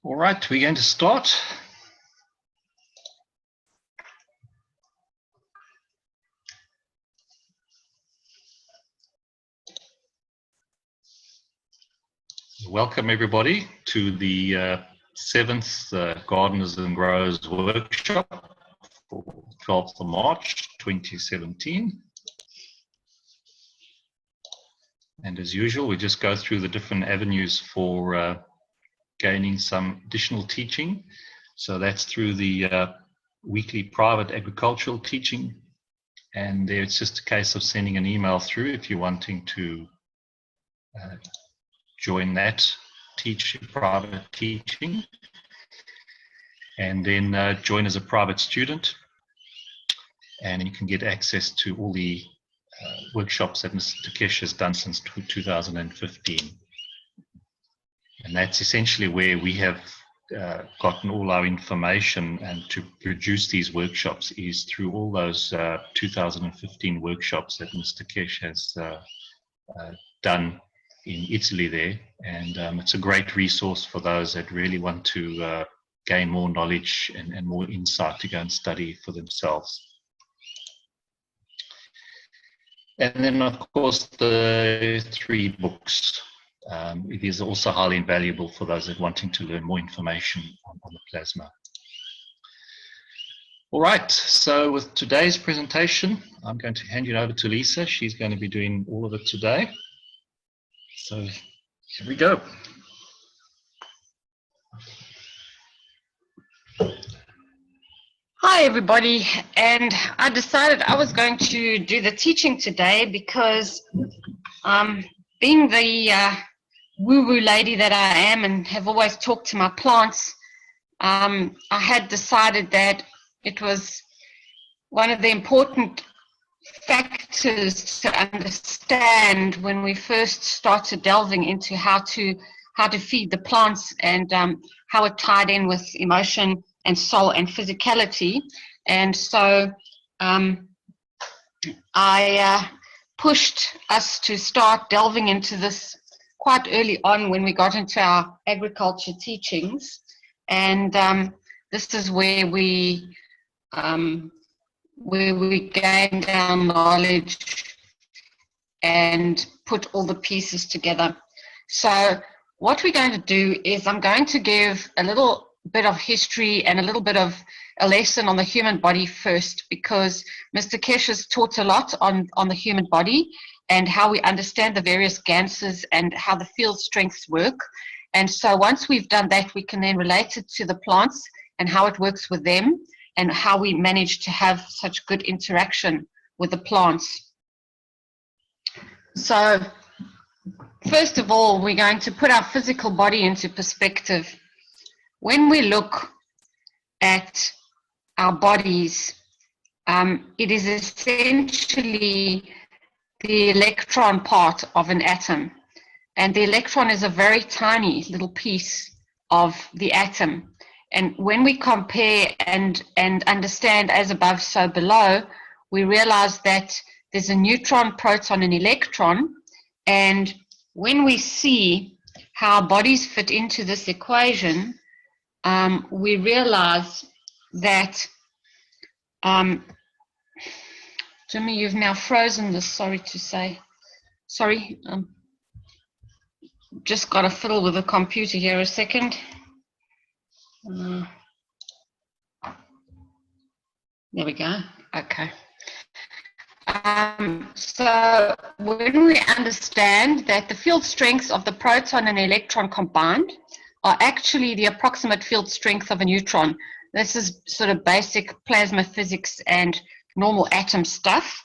All right, we're going to start. Welcome everybody to the 7th Gardeners and Growers Workshop for 12th of March 2017. And as usual, we just go through the different avenues for gaining some additional teaching. So that's through the weekly private agricultural teaching. And there it's just a case of sending an email through if you're wanting to join that private teaching. And then join as a private student. And you can get access to all the workshops that Mr. Takesh has done since 2015. And that's essentially where we have gotten all our information, and to produce these workshops is through all those 2015 workshops that Mr. Takesh has done in Italy there. And it's a great resource for those that really want to gain more knowledge and more insight to go and study for themselves. And then, of course, the 3 books. It is also highly invaluable for those that are wanting to learn more information on the plasma. All right, so with today's presentation, I'm going to hand you over to Lisa. She's going to be doing all of it today. So here we go. Hi everybody, and I decided I was going to do the teaching today because being the woo-woo lady that I am and have always talked to my plants, I had decided that it was one of the important factors to understand when we first started delving into how to feed the plants, and how it tied in with emotion and soul and physicality. And so I pushed us to start delving into this quite early on when we got into our agriculture teachings. And this is where we gained our knowledge and put all the pieces together. So what we're going to do is I'm going to give a little bit of history and a little bit of a lesson on the human body first, because Mr. Kesh has taught a lot on the human body and how we understand the various ganses and how the field strengths work. And so once we've done that, we can then relate it to the plants and how it works with them and how we manage to have such good interaction with the plants. So first of all, we're going to put our physical body into perspective. When we look at our bodies, it is essentially the electron part of an atom. And the electron is a very tiny little piece of the atom. And when we compare and understand as above, so below, we realize that there's a neutron, proton, and electron. And when we see how bodies fit into this equation, we realize that, Jimmy, you've now frozen this, sorry to say. Sorry, just got to fiddle with the computer here a second. There we go, okay. So when we understand that the field strengths of the proton and electron combined are actually the approximate field strength of a neutron. This is sort of basic plasma physics and normal atom stuff.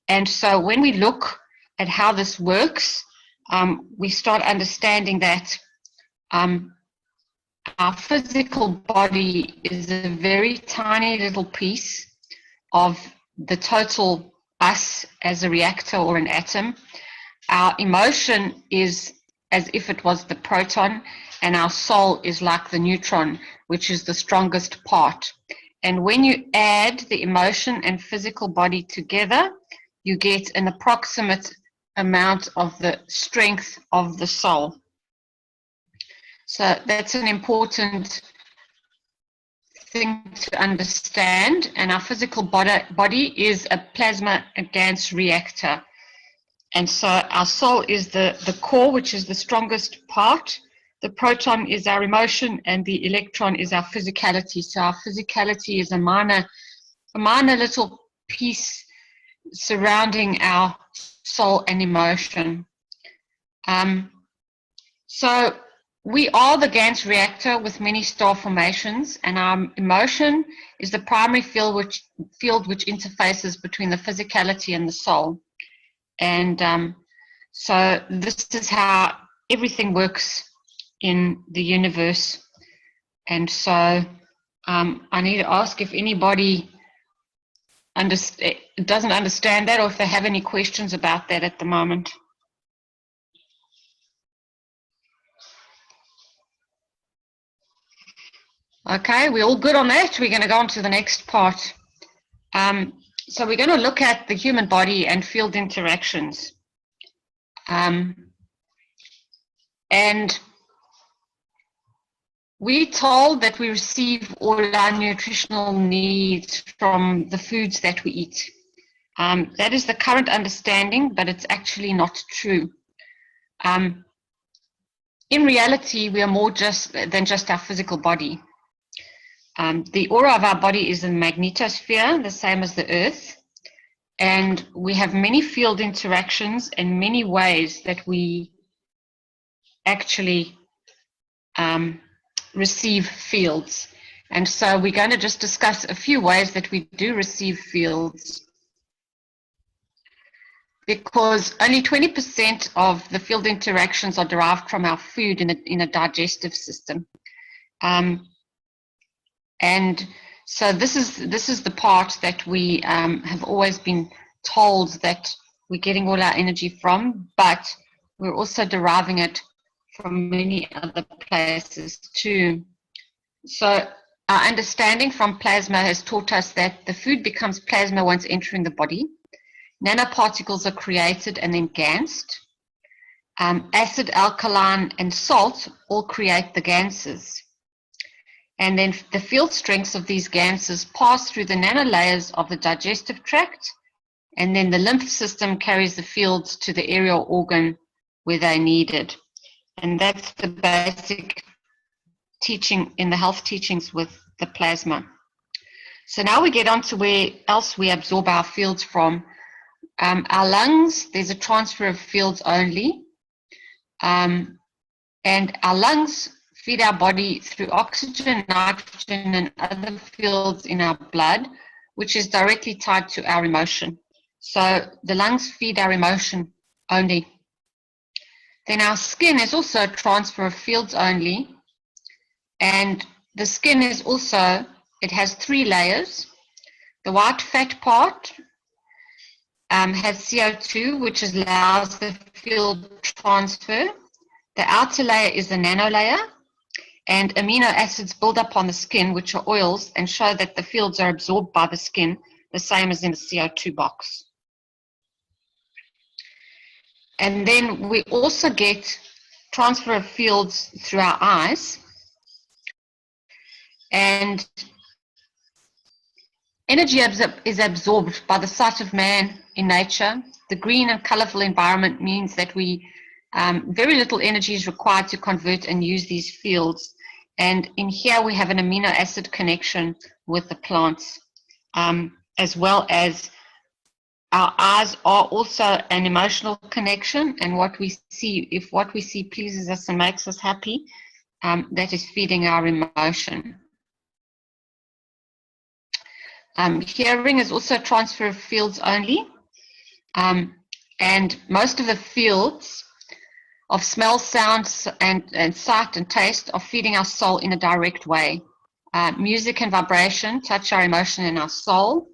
And so when we look at how this works, we start understanding that our physical body is a very tiny little piece of the total us as a reactor or an atom. Our emotion is as if it was the proton, and our soul is like the neutron, which is the strongest part. And when you add the emotion and physical body together, you get an approximate amount of the strength of the soul. So that's an important thing to understand. And our physical body is a plasma GANS reactor. And so our soul is the core, which is the strongest part. The proton is our emotion, and the electron is our physicality. So our physicality is a minor little piece surrounding our soul and emotion. So we are the GANS reactor with many star formations, and our emotion is the primary field which interfaces between the physicality and the soul. And so this is how everything works in the universe. And so I need to ask if anybody doesn't understand that, or if they have any questions about that at the moment. Okay, we're all good on that. We're going to go on to the next part. So we're going to look at the human body and field interactions. And we're told that we receive all our nutritional needs from the foods that we eat. That is the current understanding, but it's actually not true. In reality, we are more than just our physical body. The aura of our body is a magnetosphere, the same as the Earth, and we have many field interactions and many ways that we actually receive fields. And so we're going to just discuss a few ways that we do receive fields, because only 20% of the field interactions are derived from our food in a digestive system. And so this is the part that we have always been told that we're getting all our energy from, but we're also deriving it from many other places too. So our understanding from plasma has taught us that the food becomes plasma once entering the body. Nanoparticles are created and then GANSed. Acid, alkaline, and salt all create the GANSes. And then the field strengths of these GANSes pass through the nanolayers of the digestive tract, and then the lymph system carries the fields to the area or organ where they're needed. And that's the basic teaching in the health teachings with the plasma. So now we get on to where else we absorb our fields from. Our lungs, there's a transfer of fields only. And our lungs feed our body through oxygen, nitrogen, and other fields in our blood, which is directly tied to our emotion. So the lungs feed our emotion only. Then our skin is also a transfer of fields only. And the skin is also, it has 3 layers. The white fat part has CO2, which allows the field transfer. The outer layer is the nanolayer, and amino acids build up on the skin, which are oils, and show that the fields are absorbed by the skin, the same as in the CO2 box. And then we also get transfer of fields through our eyes. And energy is absorbed by the sight of man in nature. The green and colorful environment means that very little energy is required to convert and use these fields. And in here we have an amino acid connection with the plants, as well as our eyes are also an emotional connection. And what we see, if what we see pleases us and makes us happy, that is feeding our emotion. Hearing is also a transfer of fields only. And most of the fields of smell, sounds, and sight and taste are feeding our soul in a direct way. Music and vibration touch our emotion and our soul,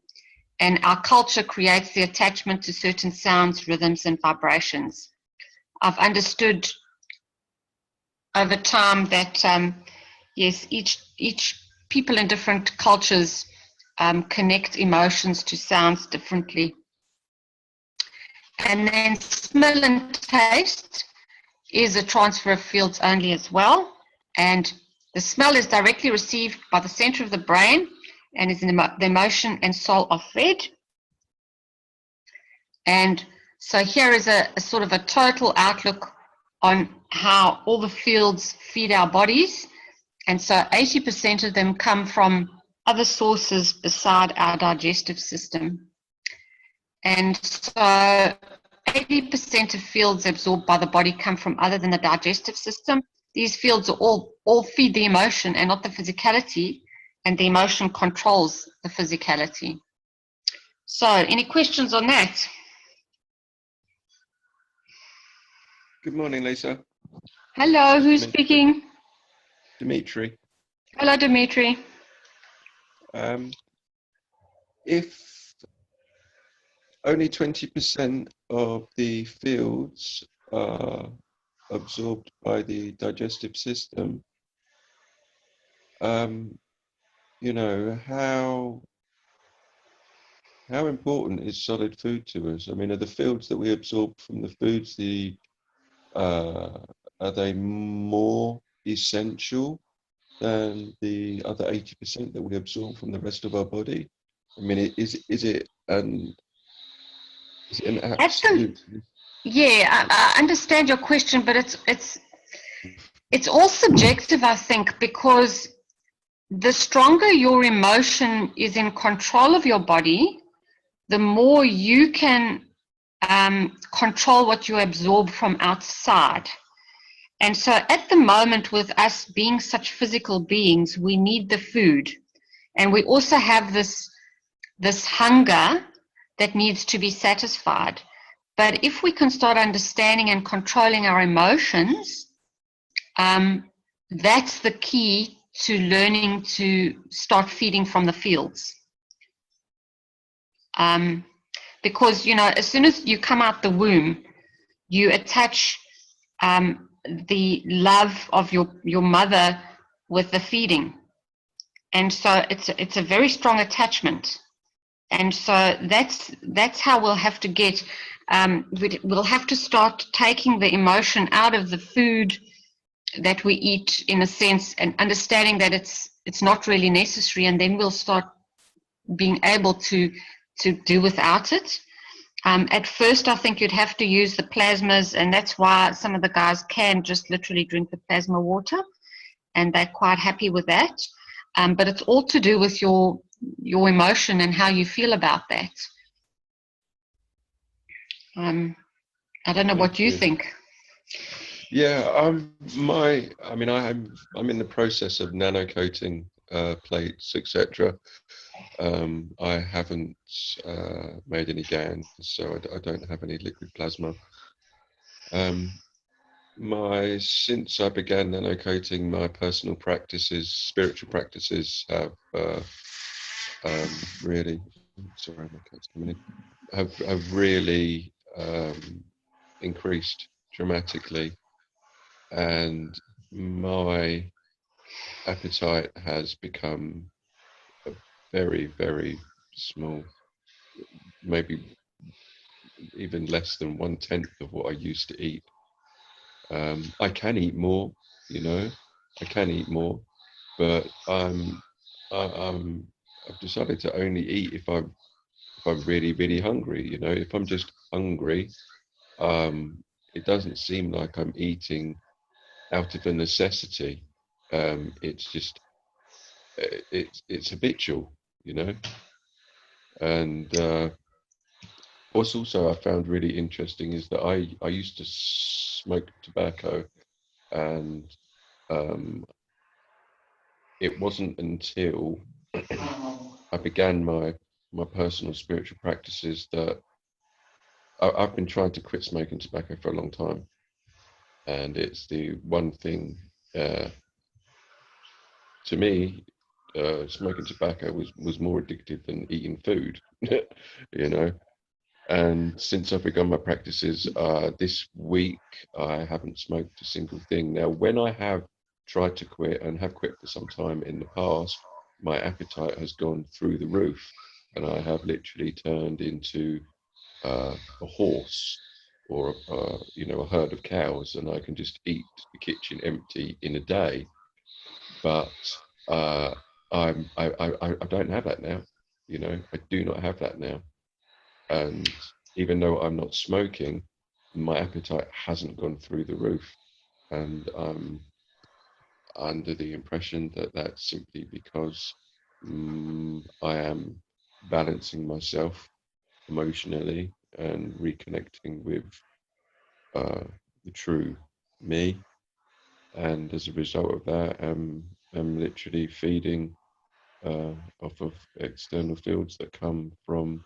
and our culture creates the attachment to certain sounds, rhythms, and vibrations. I've understood over time that, yes, each people in different cultures connect emotions to sounds differently. And then smell and taste is a transfer of fields only as well. And the smell is directly received by the center of the brain and is in the emotion and soul of red. And so here is a sort of a total outlook on how all the fields feed our bodies. And so 80% of them come from other sources beside our digestive system. And so 80% of fields absorbed by the body come from other than the digestive system. These fields are all feed the emotion and not the physicality, and the emotion controls the physicality. So, any questions on that? Good morning, Lisa. Hello, who's speaking? Dimitri. Hello, Dimitri. If only 20% of the fields are absorbed by the digestive system, you know, how important is solid food to us? I mean, are the fields that we absorb from the foods, are they more essential than the other 80% that we absorb from the rest of our body? I mean, is it an absolute? Yeah, I understand your question, but it's all subjective, I think, because the stronger your emotion is in control of your body, the more you can control what you absorb from outside. And so at the moment, with us being such physical beings, we need the food. And we also have this hunger that needs to be satisfied. But if we can start understanding and controlling our emotions, that's the key to learning to start feeding from the fields. Because, you know, as soon as you come out the womb, you attach the love of your mother with the feeding. And so it's a very strong attachment. And so that's how we'll have to get, we'll have to start taking the emotion out of the food that we eat, in a sense, and understanding that it's not really necessary, and then we'll start being able to do without it. At first, I think you'd have to use the plasmas, and that's why some of the guys can just literally drink the plasma water, and they're quite happy with that. But it's all to do with your emotion and how you feel about that. I don't know what you think. Yeah, I'm in the process of nano-coating plates, etc. I haven't made any GANs, so I don't have any liquid plasma. Since I began nano-coating, my personal practices, spiritual practices, have really, sorry, my cat's coming in, have really increased dramatically, and my appetite has become very, very small, maybe even less than 1/10 of what I used to eat. I can eat more, you know, I can eat more, but I've decided to only eat if I'm really, really hungry. You know, if I'm just hungry, it doesn't seem like I'm eating out of a necessity. It's just it's habitual, you know. And what's also I found really interesting is that I used to smoke tobacco, and it wasn't until I began my personal spiritual practices that I've been trying to quit smoking tobacco for a long time, and it's the one thing to me. Smoking tobacco was more addictive than eating food, you know. And since I've begun my practices this week, I haven't smoked a single thing. Now, when I have tried to quit and have quit for some time in the past, my appetite has gone through the roof, and I have literally turned into a horse or a herd of cows, and I can just eat the kitchen empty in a day. but I don't have that now. You know, I do not have that now. And even though I'm not smoking, my appetite hasn't gone through the roof. And I'm under the impression that that's simply because I am balancing myself emotionally and reconnecting with the true me. And as a result of that, I'm literally feeding off of external fields that come from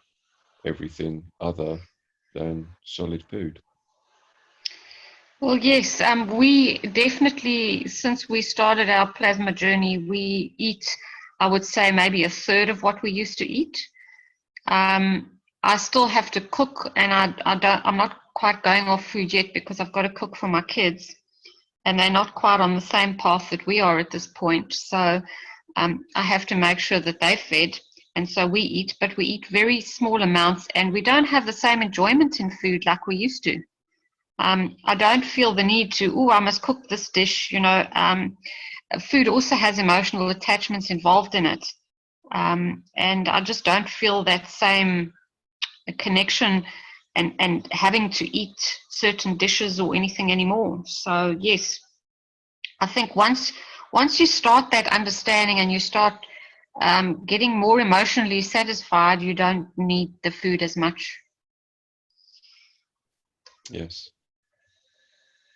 everything other than solid food. Well, yes, we definitely, since we started our plasma journey, we eat, I would say, maybe a third of what we used to eat. I still have to cook, and I'm not quite going off food yet because I've got to cook for my kids, and they're not quite on the same path that we are at this point. So I have to make sure that they're fed, and so we eat, but we eat very small amounts, and we don't have the same enjoyment in food like we used to. I don't feel the need to, I must cook this dish, you know. Food also has emotional attachments involved in it. And I just don't feel that same connection and having to eat certain dishes or anything anymore. So yes, I think once you start that understanding and you start getting more emotionally satisfied, you don't need the food as much. Yes.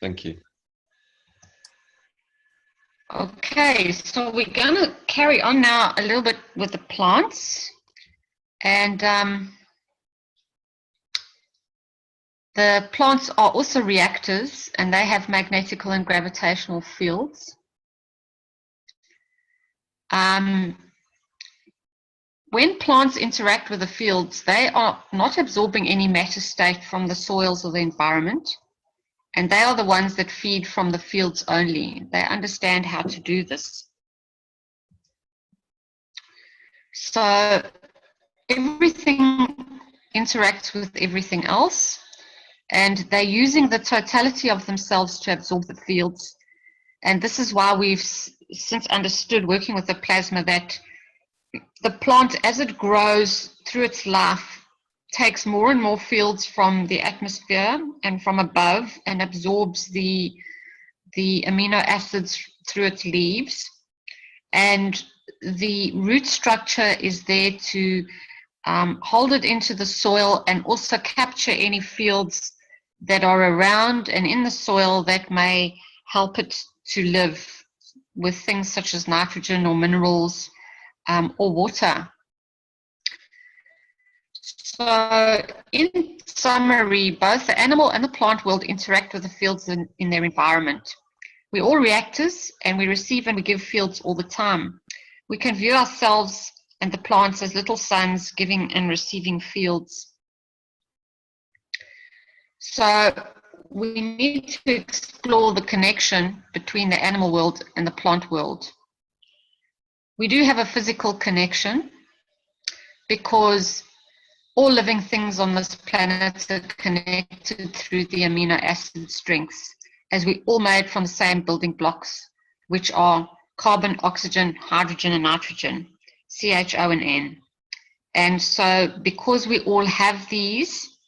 Thank you. Okay, so we're going to carry on now a little bit with the plants. And the plants are also reactors, and they have magnetical and gravitational fields. When plants interact with the fields, they are not absorbing any matter state from the soils or the environment. And they are the ones that feed from the fields only. They understand how to do this. So everything interacts with everything else, and they're using the totality of themselves to absorb the fields. And this is why we've since understood, working with the plasma, that the plant, as it grows through its life, takes more and more fields from the atmosphere and from above and absorbs the amino acids through its leaves. And the root structure is there to hold it into the soil and also capture any fields that are around and in the soil that may help it to live, with things such as nitrogen or minerals or water. So in summary, both the animal and the plant world interact with the fields in their environment. We're all reactors, and we receive and we give fields all the time. We can view ourselves and the plants as little suns giving and receiving fields. So we need to explore the connection between the animal world and the plant world. We do have a physical connection because all living things on this planet are connected through the amino acid strengths, as we all made from the same building blocks, which are carbon, oxygen, hydrogen, and nitrogen, CHO and N. And so because we all have these,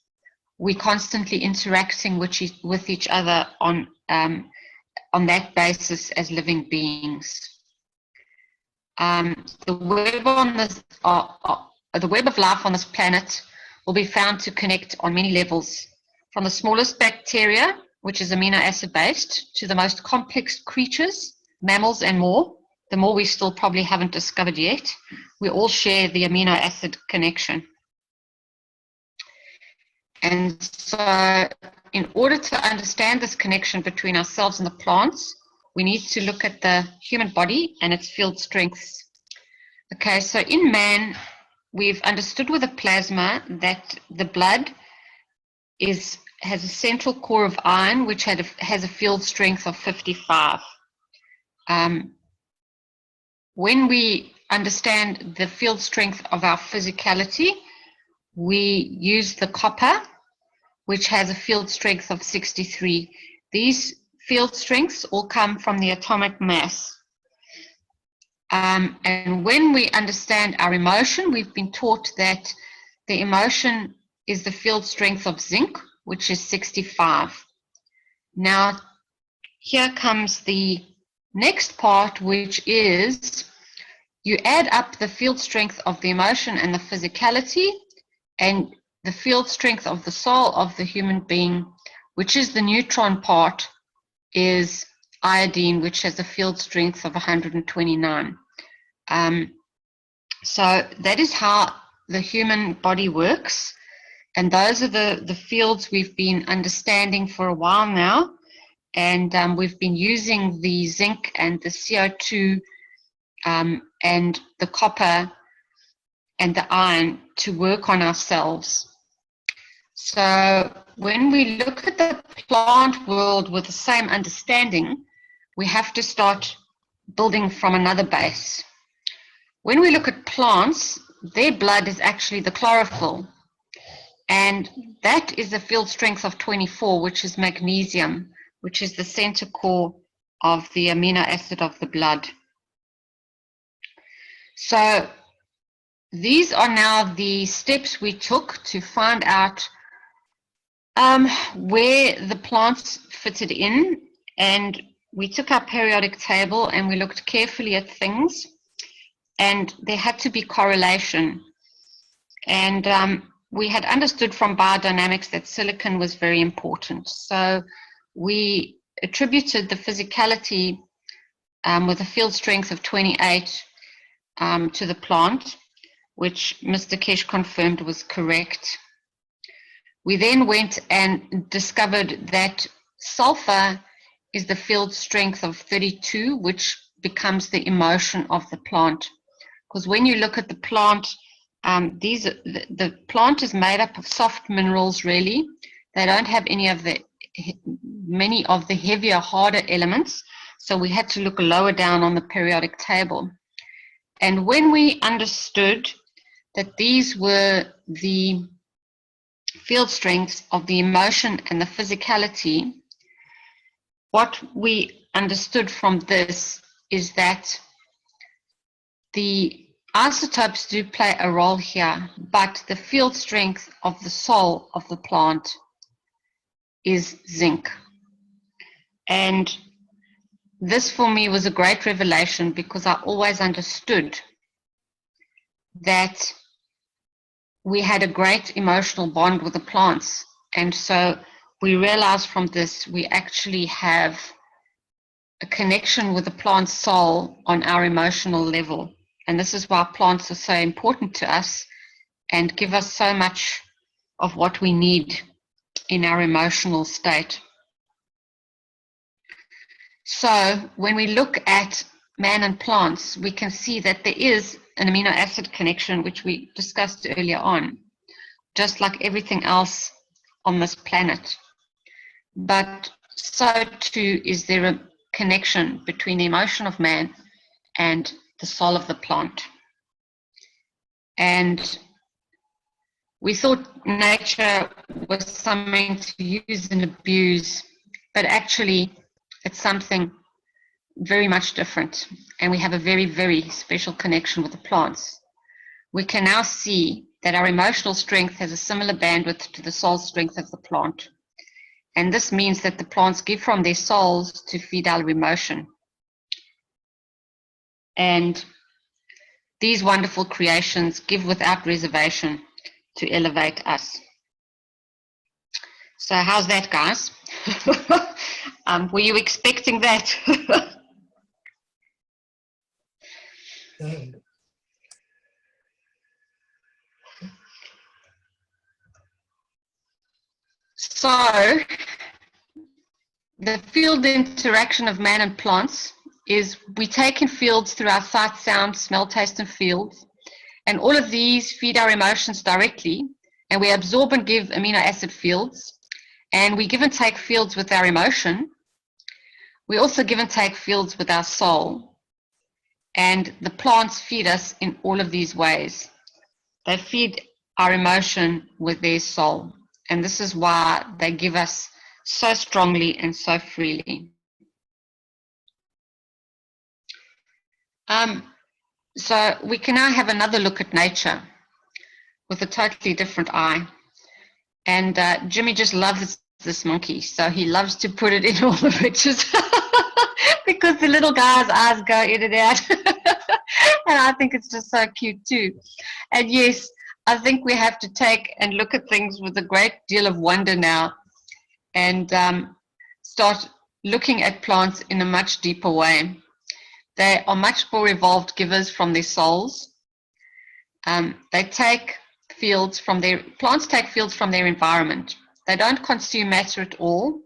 we're constantly interacting with each other on that basis as living beings. The web of life on this planet will be found to connect on many levels, from the smallest bacteria, which is amino acid based, to the most complex creatures, mammals and more. The more we still probably haven't discovered yet. We all share the amino acid connection. And so in order to understand this connection between ourselves and the plants, we need to look at the human body and its field strengths. Okay, so in man, we've understood with the plasma that the blood has a central core of iron, which has a field strength of 55. When we understand the field strength of our physicality, we use the copper, which has a field strength of 63. These field strengths all come from the atomic mass. And when we understand our emotion, we've been taught that the emotion is the field strength of zinc, which is 65. Now, here comes the next part, which is you add up the field strength of the emotion and the physicality and the field strength of the soul of the human being, which is the neutron part, is iodine, which has a field strength of 129. So that is how the human body works. And those are the fields we've been understanding for a while now. And we've been using the zinc and the CO2 and the copper and the iron to work on ourselves. So when we look at the plant world with the same understanding, we have to start building from another base. When we look at plants, their blood is actually the chlorophyll. And that is a field strength of 24, which is magnesium, which is the center core of the amino acid of the blood. So these are now the steps we took to find out where the plants fitted in, and we took our periodic table and we looked carefully at things, and there had to be correlation. And we had understood from biodynamics that silicon was very important. So we attributed the physicality with a field strength of 28 to the plant, which Mr. Kesh confirmed was correct. We then went and discovered that sulfur is the field strength of 32, which becomes the emotion of the plant. Because when you look at the plant, the plant is made up of soft minerals, really. They don't have many of the heavier, harder elements. So we had to look lower down on the periodic table. And when we understood that these were the field strengths of the emotion and the physicality, what we understood from this is that the isotopes do play a role here, but the field strength of the soul of the plant is zinc. And this for me was a great revelation, because I always understood that we had a great emotional bond with the plants. And so we realized from this, we actually have a connection with the plant's soul on our emotional level. And this is why plants are so important to us and give us so much of what we need in our emotional state. So when we look at man and plants, we can see that there is an amino acid connection, which we discussed earlier on, just like everything else on this planet. But so too is there a connection between the emotion of man and the soul of the plant. And we thought nature was something to use and abuse, but actually it's something very much different. And we have a very, very special connection with the plants. We can now see that our emotional strength has a similar bandwidth to the soul strength of the plant. And this means that the plants give from their souls to feed our emotion. And these wonderful creations give without reservation to elevate us. So how's that, guys? Were you expecting that? So the field interaction of man and plants is we take in fields through our sight, sound, smell, taste, and fields. And all of these feed our emotions directly, and we absorb and give amino acid fields. And we give and take fields with our emotion. We also give and take fields with our soul. And the plants feed us in all of these ways. They feed our emotion with their soul. And this is why they give us so strongly and so freely. So we can now have another look at nature with a totally different eye. And Jimmy just loves this monkey, so he loves to put it in all the pictures because the little guy's eyes go in and out. And I think it's just so cute too. And yes, I think we have to take and look at things with a great deal of wonder now, and start looking at plants in a much deeper way. They are much more evolved givers from their souls. They take plants take fields from their environment. They don't consume matter at all,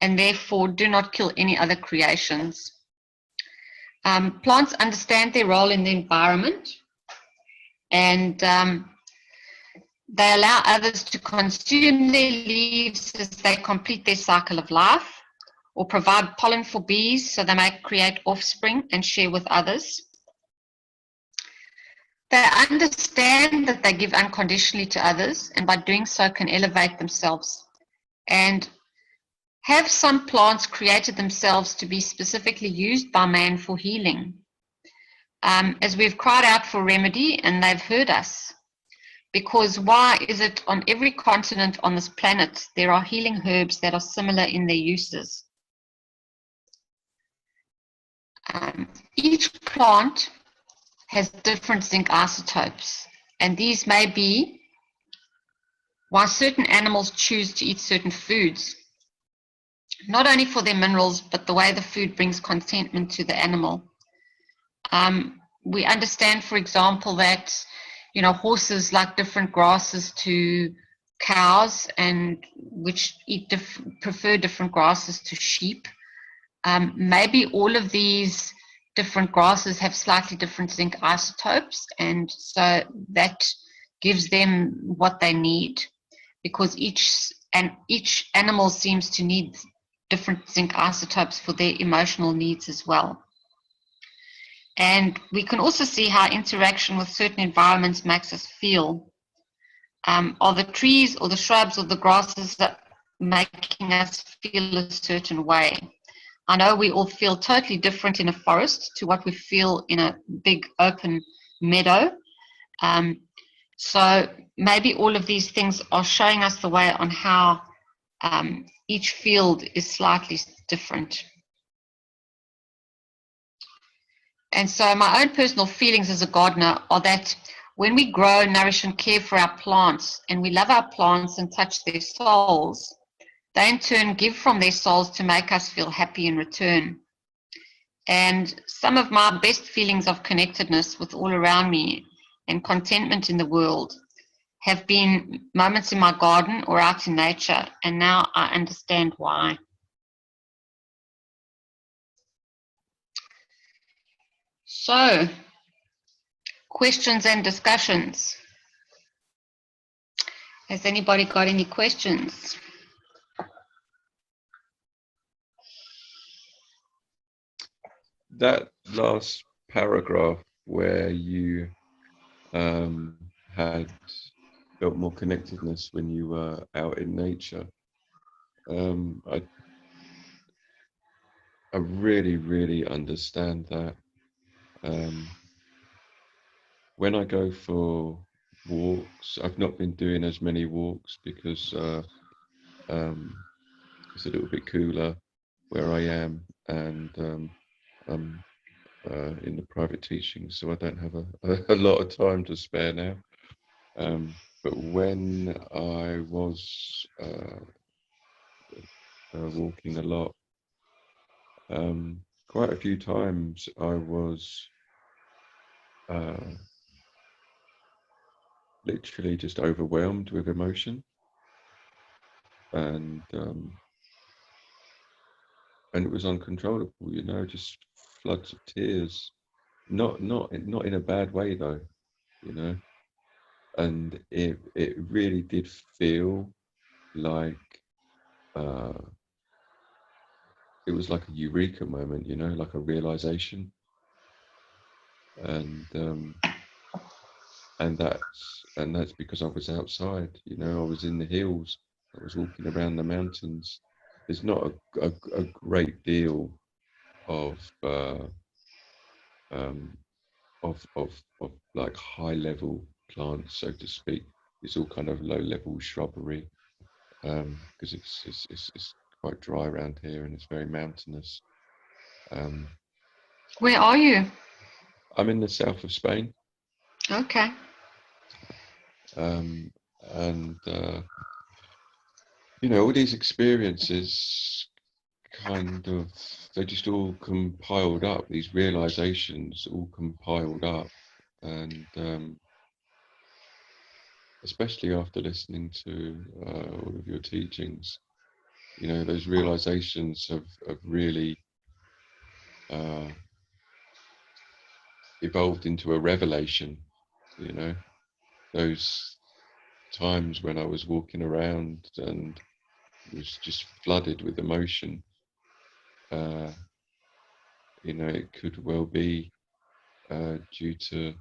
and therefore do not kill any other creations. Plants understand their role in the environment, and they allow others to consume their leaves as they complete their cycle of life, or provide pollen for bees so they may create offspring and share with others. They understand that they give unconditionally to others, and by doing so can elevate themselves. And have some plants created themselves to be specifically used by man for healing? As we've cried out for remedy, and they've heard us. Because why is it on every continent on this planet there are healing herbs that are similar in their uses? Each plant has different zinc isotopes, and these may be why certain animals choose to eat certain foods, not only for their minerals, but the way the food brings contentment to the animal. We understand, for example, that horses like different grasses to cows, and which prefer different grasses to sheep. Maybe all of these different grasses have slightly different zinc isotopes, and so that gives them what they need, because each animal seems to need different zinc isotopes for their emotional needs as well. And we can also see how interaction with certain environments makes us feel. Are the trees or the shrubs or the grasses that making us feel a certain way? I know we all feel totally different in a forest to what we feel in a big open meadow. So maybe all of these things are showing us the way on how each field is slightly different. And so my own personal feelings as a gardener are that when we grow, nourish and care for our plants, and we love our plants and touch their souls, they in turn give from their souls to make us feel happy in return. And some of my best feelings of connectedness with all around me and contentment in the world have been moments in my garden or out in nature, and now I understand why. So, questions and discussions. Has anybody got any questions? That last paragraph where you had felt more connectedness when you were out in nature, I really, really understand that. When I go for walks, I've not been doing as many walks because it's a little bit cooler where I am, and I'm in the private teaching, so I don't have a lot of time to spare now. But when I was walking a lot, quite a few times I was literally just overwhelmed with emotion, and it was uncontrollable, just floods of tears, not in a bad way though, and it really did feel like it was like a eureka moment, like a realization, and that's because I was outside, I was in the hills, I was walking around the mountains. There's not a great deal of of like high level plants, so to speak. It's all kind of low level shrubbery, because it's quite dry around here and it's very mountainous. Where are you? I'm in the south of Spain. Okay. And you know, all these experiences kind of, they just all compiled up, these realizations all compiled up. And especially after listening to all of your teachings, you know, those realizations have really evolved into a revelation. You know, those times when I was walking around and was just flooded with emotion, you know, it could well be due to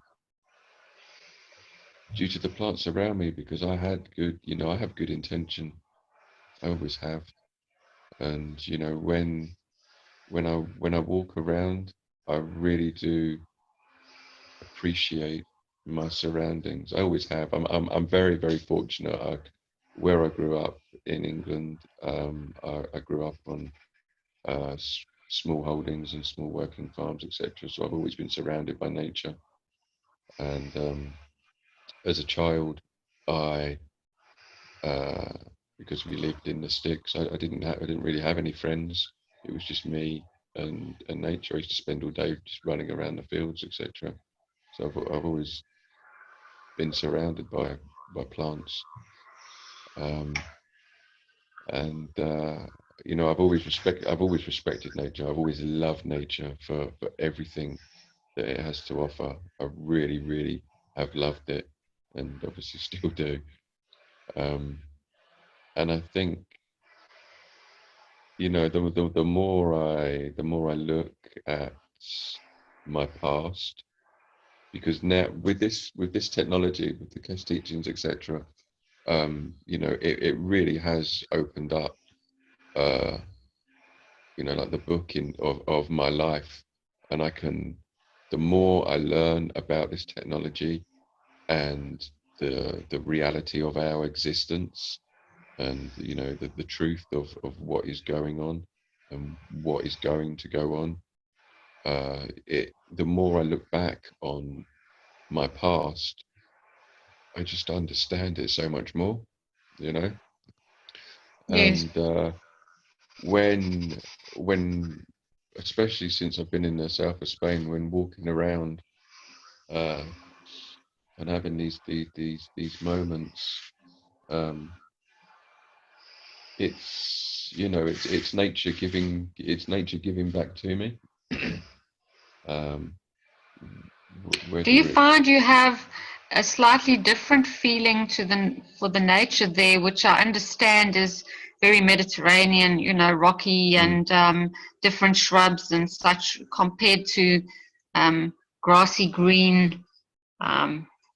the plants around me, because I had good, you know, I have good intention. I always have. And you know, when I walk around, I really do appreciate my surroundings. I always have. I'm very, very fortunate. Where I grew up in England, I grew up on small holdings and small working farms, etc. So I've always been surrounded by nature. And as a child, I because we lived in the sticks, I didn't really have any friends. It was just me and nature. I used to spend all day just running around the fields, etc. So I've always been surrounded by plants, and you know, I've always respected nature. I've always loved nature for everything that it has to offer. I really, really have loved it, and obviously still do. And I think, you know, the more I look at my past, because now with this technology, with the Keshe teachings, etc., you know, it really has opened up, you know, like the book of my life, and I can, the more I learn about this technology and the reality of our existence, and you know, the truth of what is going on and what is going to go on, the more I look back on my past, I just understand it so much more, you know. Yes. And when especially since I've been in the south of Spain, when walking around and having these moments, it's, you know, it's nature giving back to me. Do you find you have a slightly different feeling for the nature there, which I understand is very Mediterranean, you know, rocky and different shrubs and such, compared to grassy green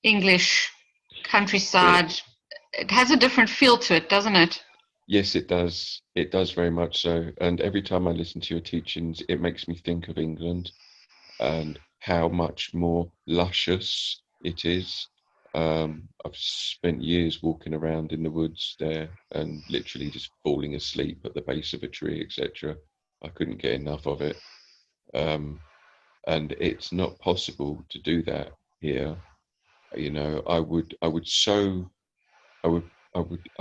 English countryside? It has a different feel to it, doesn't it? Yes, it does. It does, very much so. And every time I listen to your teachings, it makes me think of England and how much more luscious it is. I've spent years walking around in the woods there and literally just falling asleep at the base of a tree, etc. I couldn't get enough of it. And it's not possible to do that here. You know, I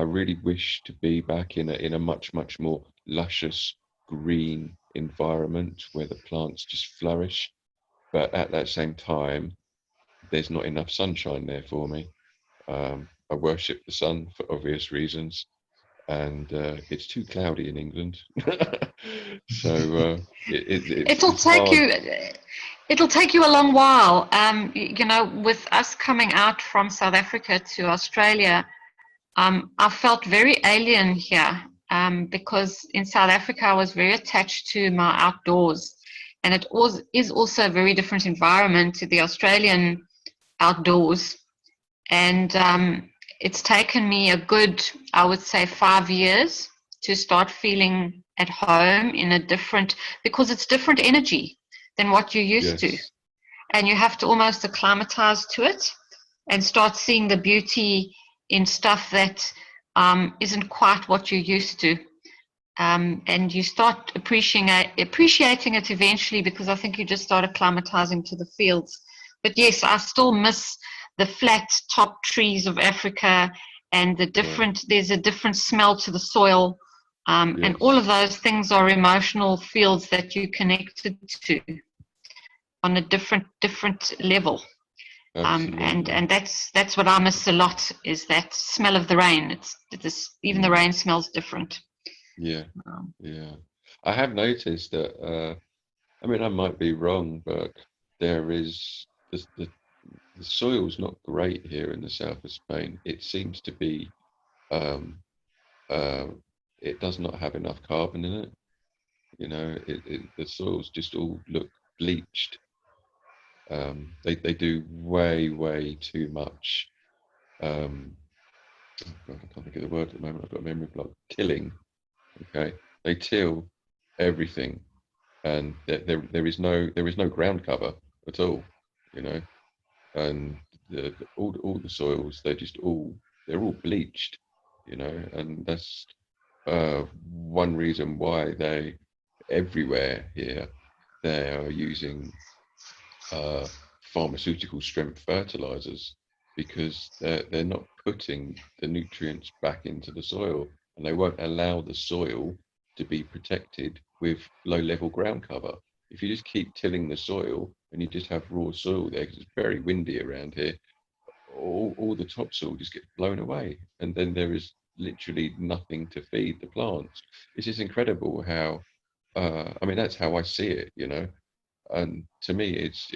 really wish to be back in a much more luscious green environment where the plants just flourish. But at that same time, there's not enough sunshine there for me. I worship the sun for obvious reasons, and it's too cloudy in England. So it'll take you a long while. You know, with us coming out from South Africa to Australia, I felt very alien here, because in South Africa I was very attached to my outdoors, and it is also a very different environment to the Australian outdoors. And it's taken me a good, I would say, 5 years to start feeling at home in a different, because it's different energy than what you're used to. and you have to almost acclimatize to it and start seeing the beauty in stuff that isn't quite what you're used to. And you start appreciating it eventually, because I think you just start acclimatizing to the fields. But yes, I still miss the flat top trees of Africa, and there's a different smell to the soil. And all of those things are emotional fields that you connected to on a different level. And that's what I miss a lot, is that smell of the rain. Even the rain smells different. Yeah. I have noticed that. I mean, I might be wrong, but there is the soil's not great here in the south of Spain. It seems to be. It does not have enough carbon in it. You know, the soils just all look bleached. They do way too much. I can't think of the word at the moment. I've got a memory block. Tilling. Okay, they till everything, and there is no ground cover at all. You know, and all the soils, they're all bleached. You know, and that's one reason why they everywhere here they are using pharmaceutical strength fertilizers, because they're not putting the nutrients back into the soil, and they won't allow the soil to be protected with low level ground cover. If you just keep tilling the soil and you just have raw soil there, because it's very windy around here, all the topsoil just gets blown away, and then there is literally nothing to feed the plants. It's just incredible how I mean, that's how I see it, you know. And to me, it's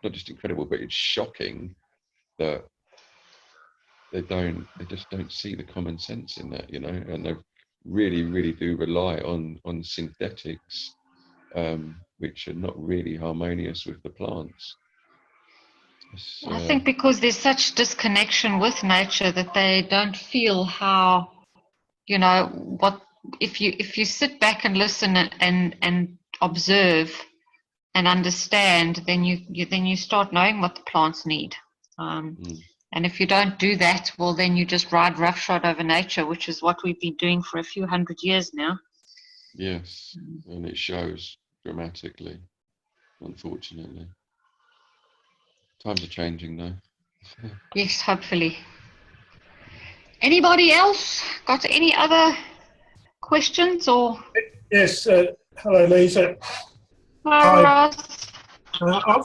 not just incredible, but it's shocking that they just don't see the common sense in that, you know. And they really do rely on synthetics, which are not really harmonious with the plants. I think because there's such disconnection with nature that they don't feel how, you know, what if you sit back and listen and observe and understand, then you start knowing what the plants need. And if you don't do that, well, then you just ride roughshod over nature, which is what we've been doing for a few hundred years now. Yes, and it shows dramatically, unfortunately. Times are changing though. Yes, hopefully. Anybody else got any other questions or? Yes, hello Lisa. I've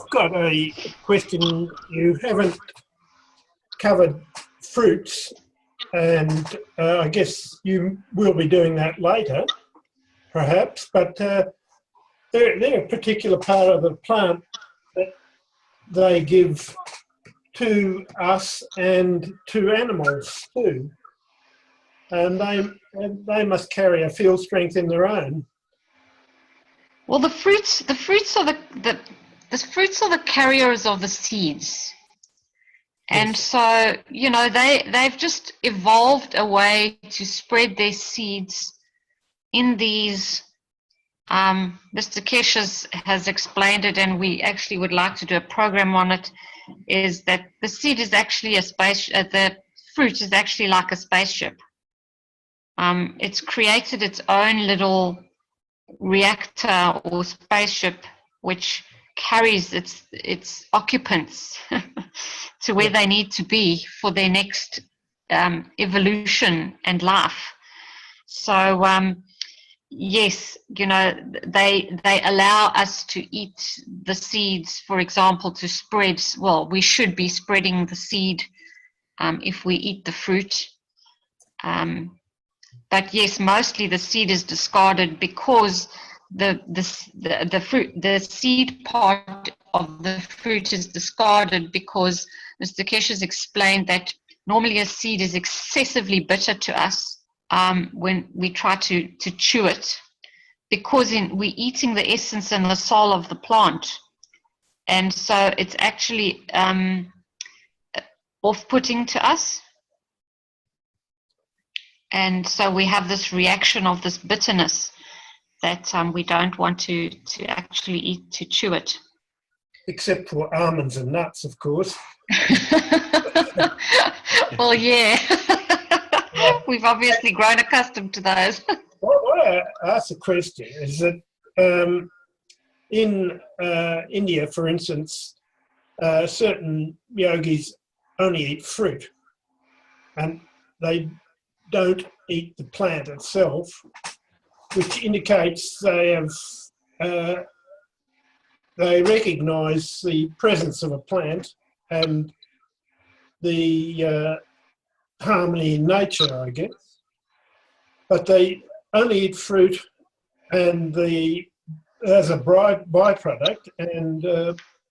got a question. You haven't covered fruits, and I guess you will be doing that later, perhaps, but they're a particular part of the plant that they give to us and to animals too, and they must carry a field strength in their own. Well, the fruits are the carriers of the seeds. And so, you know, they've just evolved a way to spread their seeds in these. Mr. Kesh has explained it, and we actually would like to do a program on it, is that the seed is actually the fruit is actually like a spaceship. It's created its own little reactor or spaceship, which carries its occupants to where they need to be for their next evolution and life. So yes, you know, they allow us to eat the seeds, for example, to spread. Well, we should be spreading the seed if we eat the fruit. But yes, mostly the seed is discarded because the seed part of the fruit is discarded because Mr. Kesh has explained that normally a seed is excessively bitter to us when we try to chew it, because we're eating the essence and the soul of the plant, and so it's actually off-putting to us. And so we have this reaction of this bitterness that we don't want to actually eat, to chew it. except for almonds and nuts, of course. Well, yeah. We've obviously grown accustomed to those. What I ask the question is that in India, for instance, certain yogis only eat fruit, and they don't eat the plant itself, which indicates they recognise the presence of a plant and the harmony in nature, I guess. But they only eat fruit and as a byproduct, and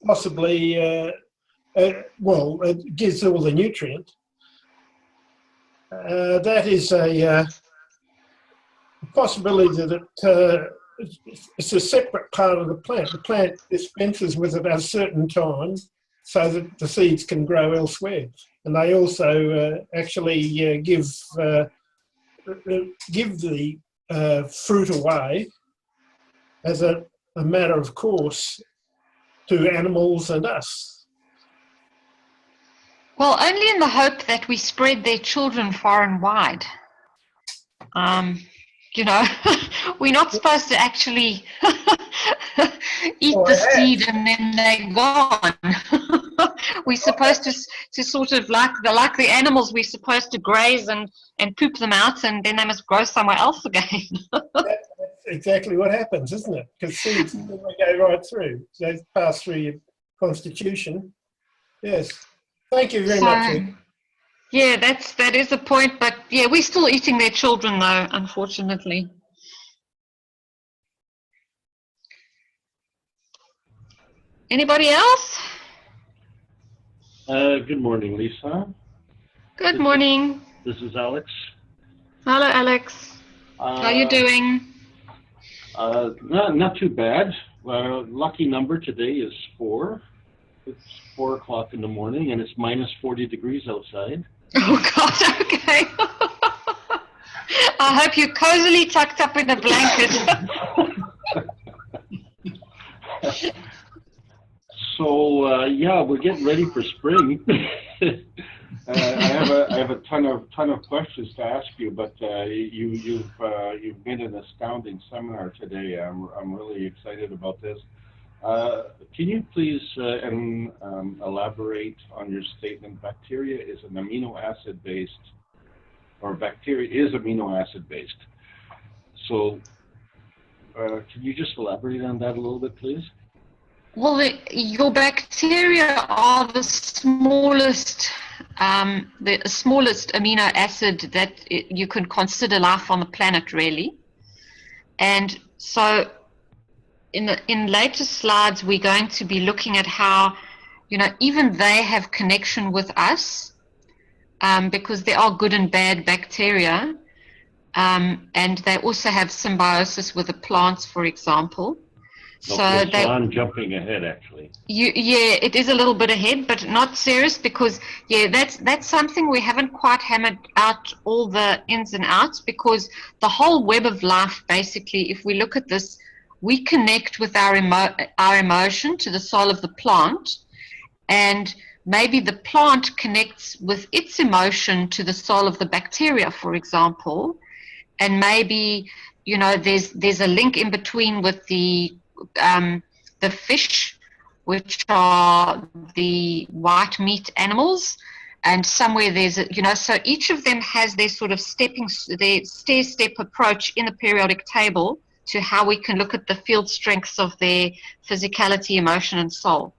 possibly, it gives all the nutrient. That is a possibility that it's a separate part of the plant. The plant dispenses with it at a certain time so that the seeds can grow elsewhere. And they also actually give the fruit away as a matter of course to animals and us. Well, only in the hope that we spread their children far and wide. You know, we're not supposed to actually eat the seed and then they're gone. We're supposed to sort of, like the animals, we're supposed to graze and poop them out, and then they must grow somewhere else again. That's exactly what happens, isn't it? Because seeds, they go right through. They pass through your constitution. Yes. Thank you very much. Yeah, that is a point, but yeah, we're still eating their children though, unfortunately. Anybody else? Good morning, Lisa. Good morning. This is Alex. Hello, Alex. How are you doing? Not too bad. Lucky number today is 4. It's 4 o'clock in the morning, and it's minus 40 degrees outside. Oh, God, okay. I hope you're cozily tucked up in a blanket. So, yeah, we're getting ready for spring. I have a ton of questions to ask you, but you've made an astounding seminar today. I'm really excited about this. Can you please elaborate on your statement? Bacteria is an amino acid based, or bacteria is amino acid based. So, can you just elaborate on that a little bit, please? Well, your bacteria are the smallest amino acid that you can consider life on the planet, really. And so, in later slides, we're going to be looking at how, even they have connection with us, because there are good and bad bacteria, and they also have symbiosis with the plants, for example. Okay, so I'm jumping ahead, actually. Yeah, it is a little bit ahead, but not serious, because that's something we haven't quite hammered out all the ins and outs, because the whole web of life, basically, if we look at this, we connect with our emotion to the soul of the plant, and maybe the plant connects with its emotion to the soul of the bacteria, for example, and maybe there's a link in between with the fish, which are the white meat animals, and somewhere there's so each of them has their sort of their stair-step approach in the periodic table to how we can look at the field strengths of their physicality, emotion, and soul.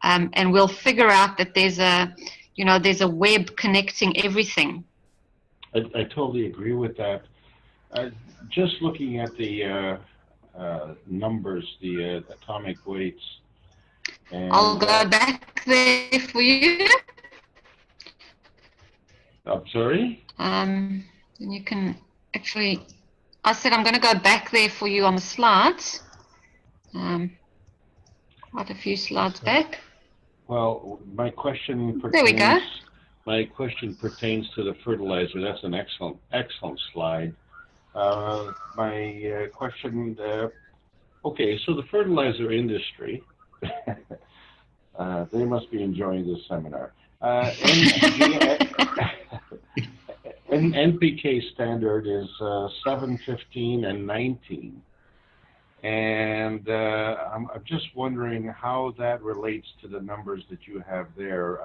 And we'll figure out that there's a web connecting everything. I totally agree with that. Just looking at the numbers, the atomic weights. And, I'll go back there for you. I'm sorry? And you can actually, I said I'm going to go back there for you on the slides. Quite a few slides back. Well, my question pertains, there we go. My question pertains to the fertilizer. That's an excellent slide. My question, okay, so the fertilizer industry They must be enjoying this seminar. NPK standard is 7, 15, and 19. And I'm just wondering how that relates to the numbers that you have there.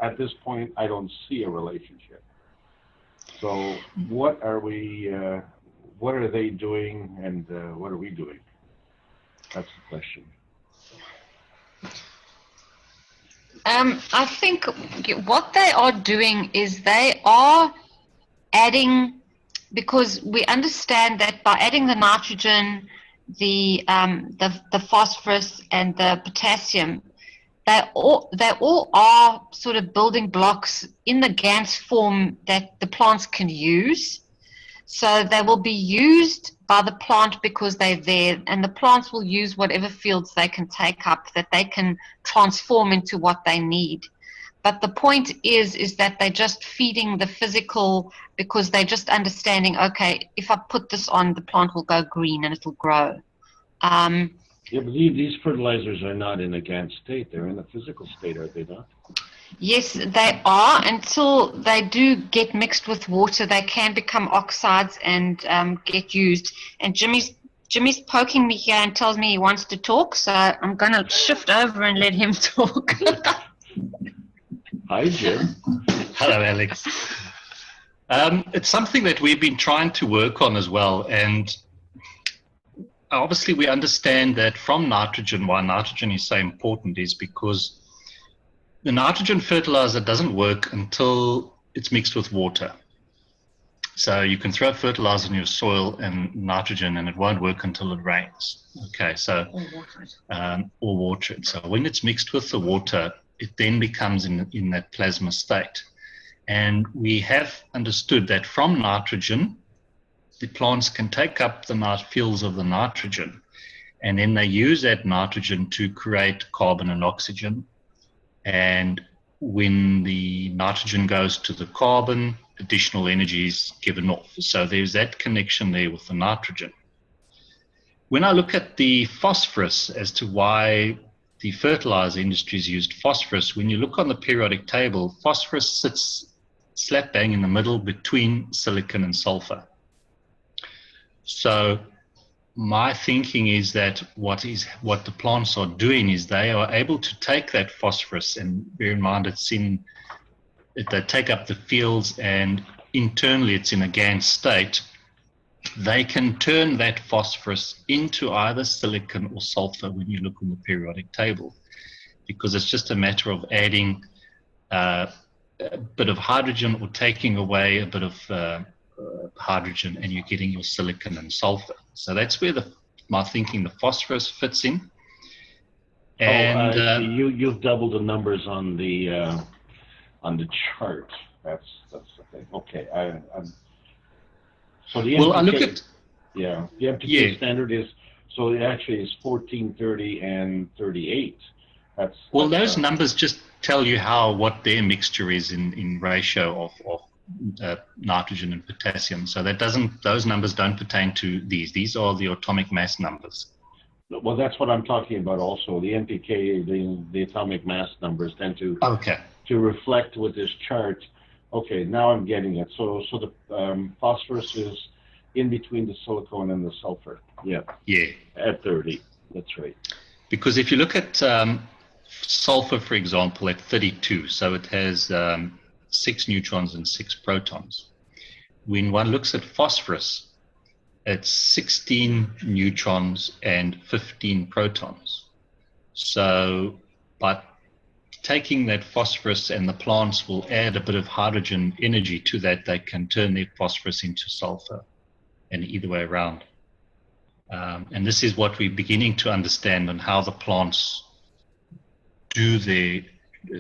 At this point, I don't see a relationship. So what are they doing, and what are we doing? That's the question. I think what they are doing is they are adding, because we understand that by adding the nitrogen, the phosphorus, and the potassium, they all are sort of building blocks in the GANS form that the plants can use. So they will be used by the plant because they're there, and the plants will use whatever fields they can take up that they can transform into what they need. But the point is that they're just feeding the physical, because they're just understanding, okay, if I put this on, the plant will go green and it'll grow. Yeah, but these fertilizers are not in a GANS state. They're in a physical state, are they not? Yes, they are. Until they do get mixed with water, they can become oxides and get used. And Jimmy's poking me here and tells me he wants to talk, so I'm going to shift over and let him talk. Hi, Jim. Hello, Alex. It's something that we've been trying to work on as well, and obviously we understand that from nitrogen, why nitrogen is so important is because the nitrogen fertilizer doesn't work until it's mixed with water. So you can throw fertilizer in your soil and nitrogen, and it won't work until it rains. Okay, so or water it. So when it's mixed with the water, it then becomes in that plasma state. And we have understood that from nitrogen, the plants can take up the fields of the nitrogen, and then they use that nitrogen to create carbon and oxygen. And when the nitrogen goes to the carbon, additional energy is given off. So there's that connection there with the nitrogen. When I look at the phosphorus as to why the fertilizer industries used phosphorus, when you look on the periodic table, phosphorus sits slap bang in the middle between silicon and sulfur. So my thinking is that what the plants are doing is they are able to take that phosphorus, and bear in mind they take up the fields, and internally it's in a GANS state. They can turn that phosphorus into either silicon or sulfur when you look on the periodic table, because it's just a matter of adding a bit of hydrogen or taking away a bit of hydrogen, and you're getting your silicon and sulfur. So that's where my thinking the phosphorus fits in. And you've doubled the numbers on the chart. That's the thing. Okay, so the NPK, I look at the NPK standard is, so it actually is 14, 30, and 38. That's those numbers just tell you what their mixture is in ratio of nitrogen and potassium. So those numbers don't pertain to these. These are the atomic mass numbers. Well, that's what I'm talking about also. The NPK, the atomic mass numbers tend to reflect with this chart. Okay, now I'm getting it. So the phosphorus is in between the silicon and the sulfur. Yeah. At 30. That's right. Because if you look at sulfur, for example, at 32, so it has 6 neutrons and 6 protons. When one looks at phosphorus, it's 16 neutrons and 15 protons. So by taking that phosphorus, and the plants will add a bit of hydrogen energy to that, they can turn their phosphorus into sulfur, and either way around. And this is what we're beginning to understand on how the plants do their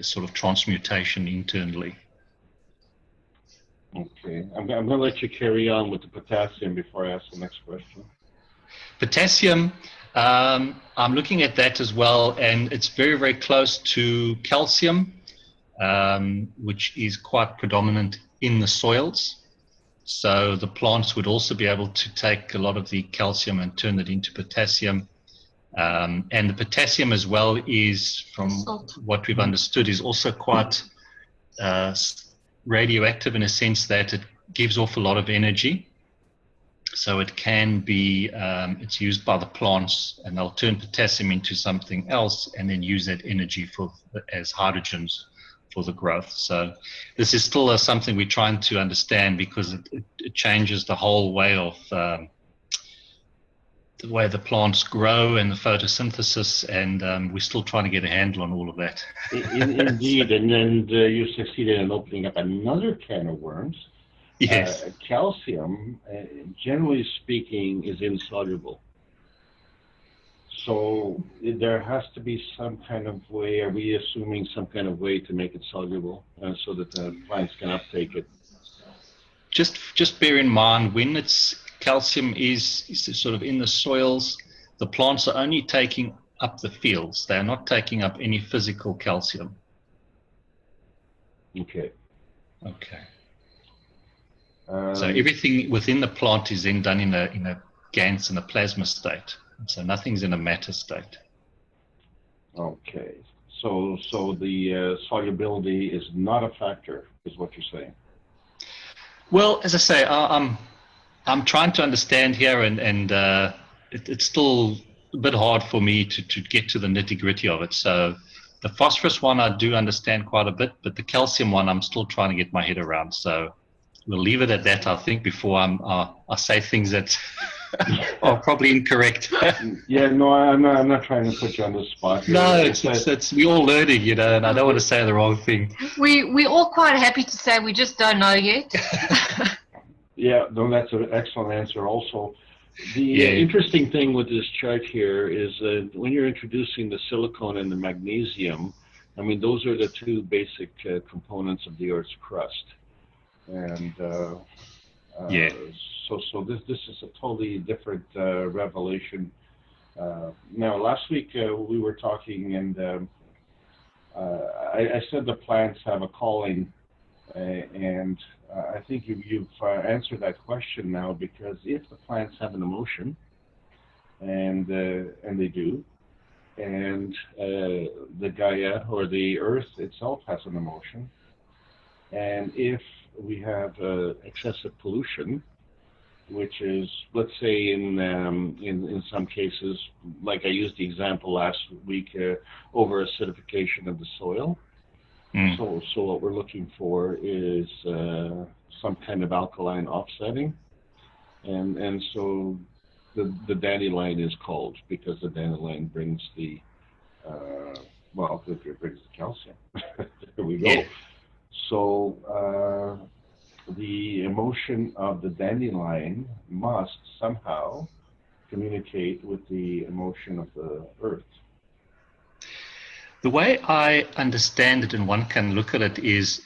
sort of transmutation internally. Okay, I'm going to let you carry on with the potassium before I ask the next question. Potassium, I'm looking at that as well, and it's very, very close to calcium, which is quite predominant in the soils. So the plants would also be able to take a lot of the calcium and turn it into potassium. And the potassium as well is, from Salt. what we've understood, is also quite radioactive in a sense that it gives off a lot of energy. So it can be, it's used by the plants, and they'll turn potassium into something else and then use that energy as hydrogens for the growth. So this is still something we're trying to understand, because it changes the whole way of the way the plants grow and the photosynthesis, and we're still trying to get a handle on all of that. Indeed, and then you succeeded in opening up another can of worms. Yes. Calcium, generally speaking, is insoluble. So there has to be some kind of way, are we assuming some kind of way to make it soluble so that the plants can uptake it? Just bear in mind, when calcium is sort of in the soils, the plants are only taking up the fields. They're not taking up any physical calcium. Okay. Okay. So everything within the plant is then done in a GANS, in a plasma state. So nothing's in a matter state. Okay. So the solubility is not a factor, is what you're saying. Well, as I say, I'm trying to understand here, and it's still a bit hard for me to get to the nitty-gritty of it. So the phosphorus one I do understand quite a bit, but the calcium one I'm still trying to get my head around. So we'll leave it at that, I think, before I say things that are probably incorrect. Yeah, no, I'm not trying to put you on the spot here. No, it's we're all learning, you know, and I don't want to say the wrong thing. We're all quite happy to say we just don't know yet. Yeah, no, that's an excellent answer also. The interesting thing with this chart here is when you're introducing the silicon and the magnesium, I mean, those are the two basic components of the Earth's crust. And so this is a totally different revelation. Now, last week we were talking, and I said the plants have a calling, and I think you've answered that question now, because if the plants have an emotion, and they do, and the Gaia or the Earth itself has an emotion, and if we have excessive pollution, which is, let's say, in some cases, like I used the example last week, over acidification of the soil. So what we're looking for is some kind of alkaline offsetting, and so the dandelion is called, because the dandelion brings the it brings the calcium. There we go. Yeah. So the emotion of the dandelion must somehow communicate with the emotion of the earth. The way I understand it, and one can look at it, is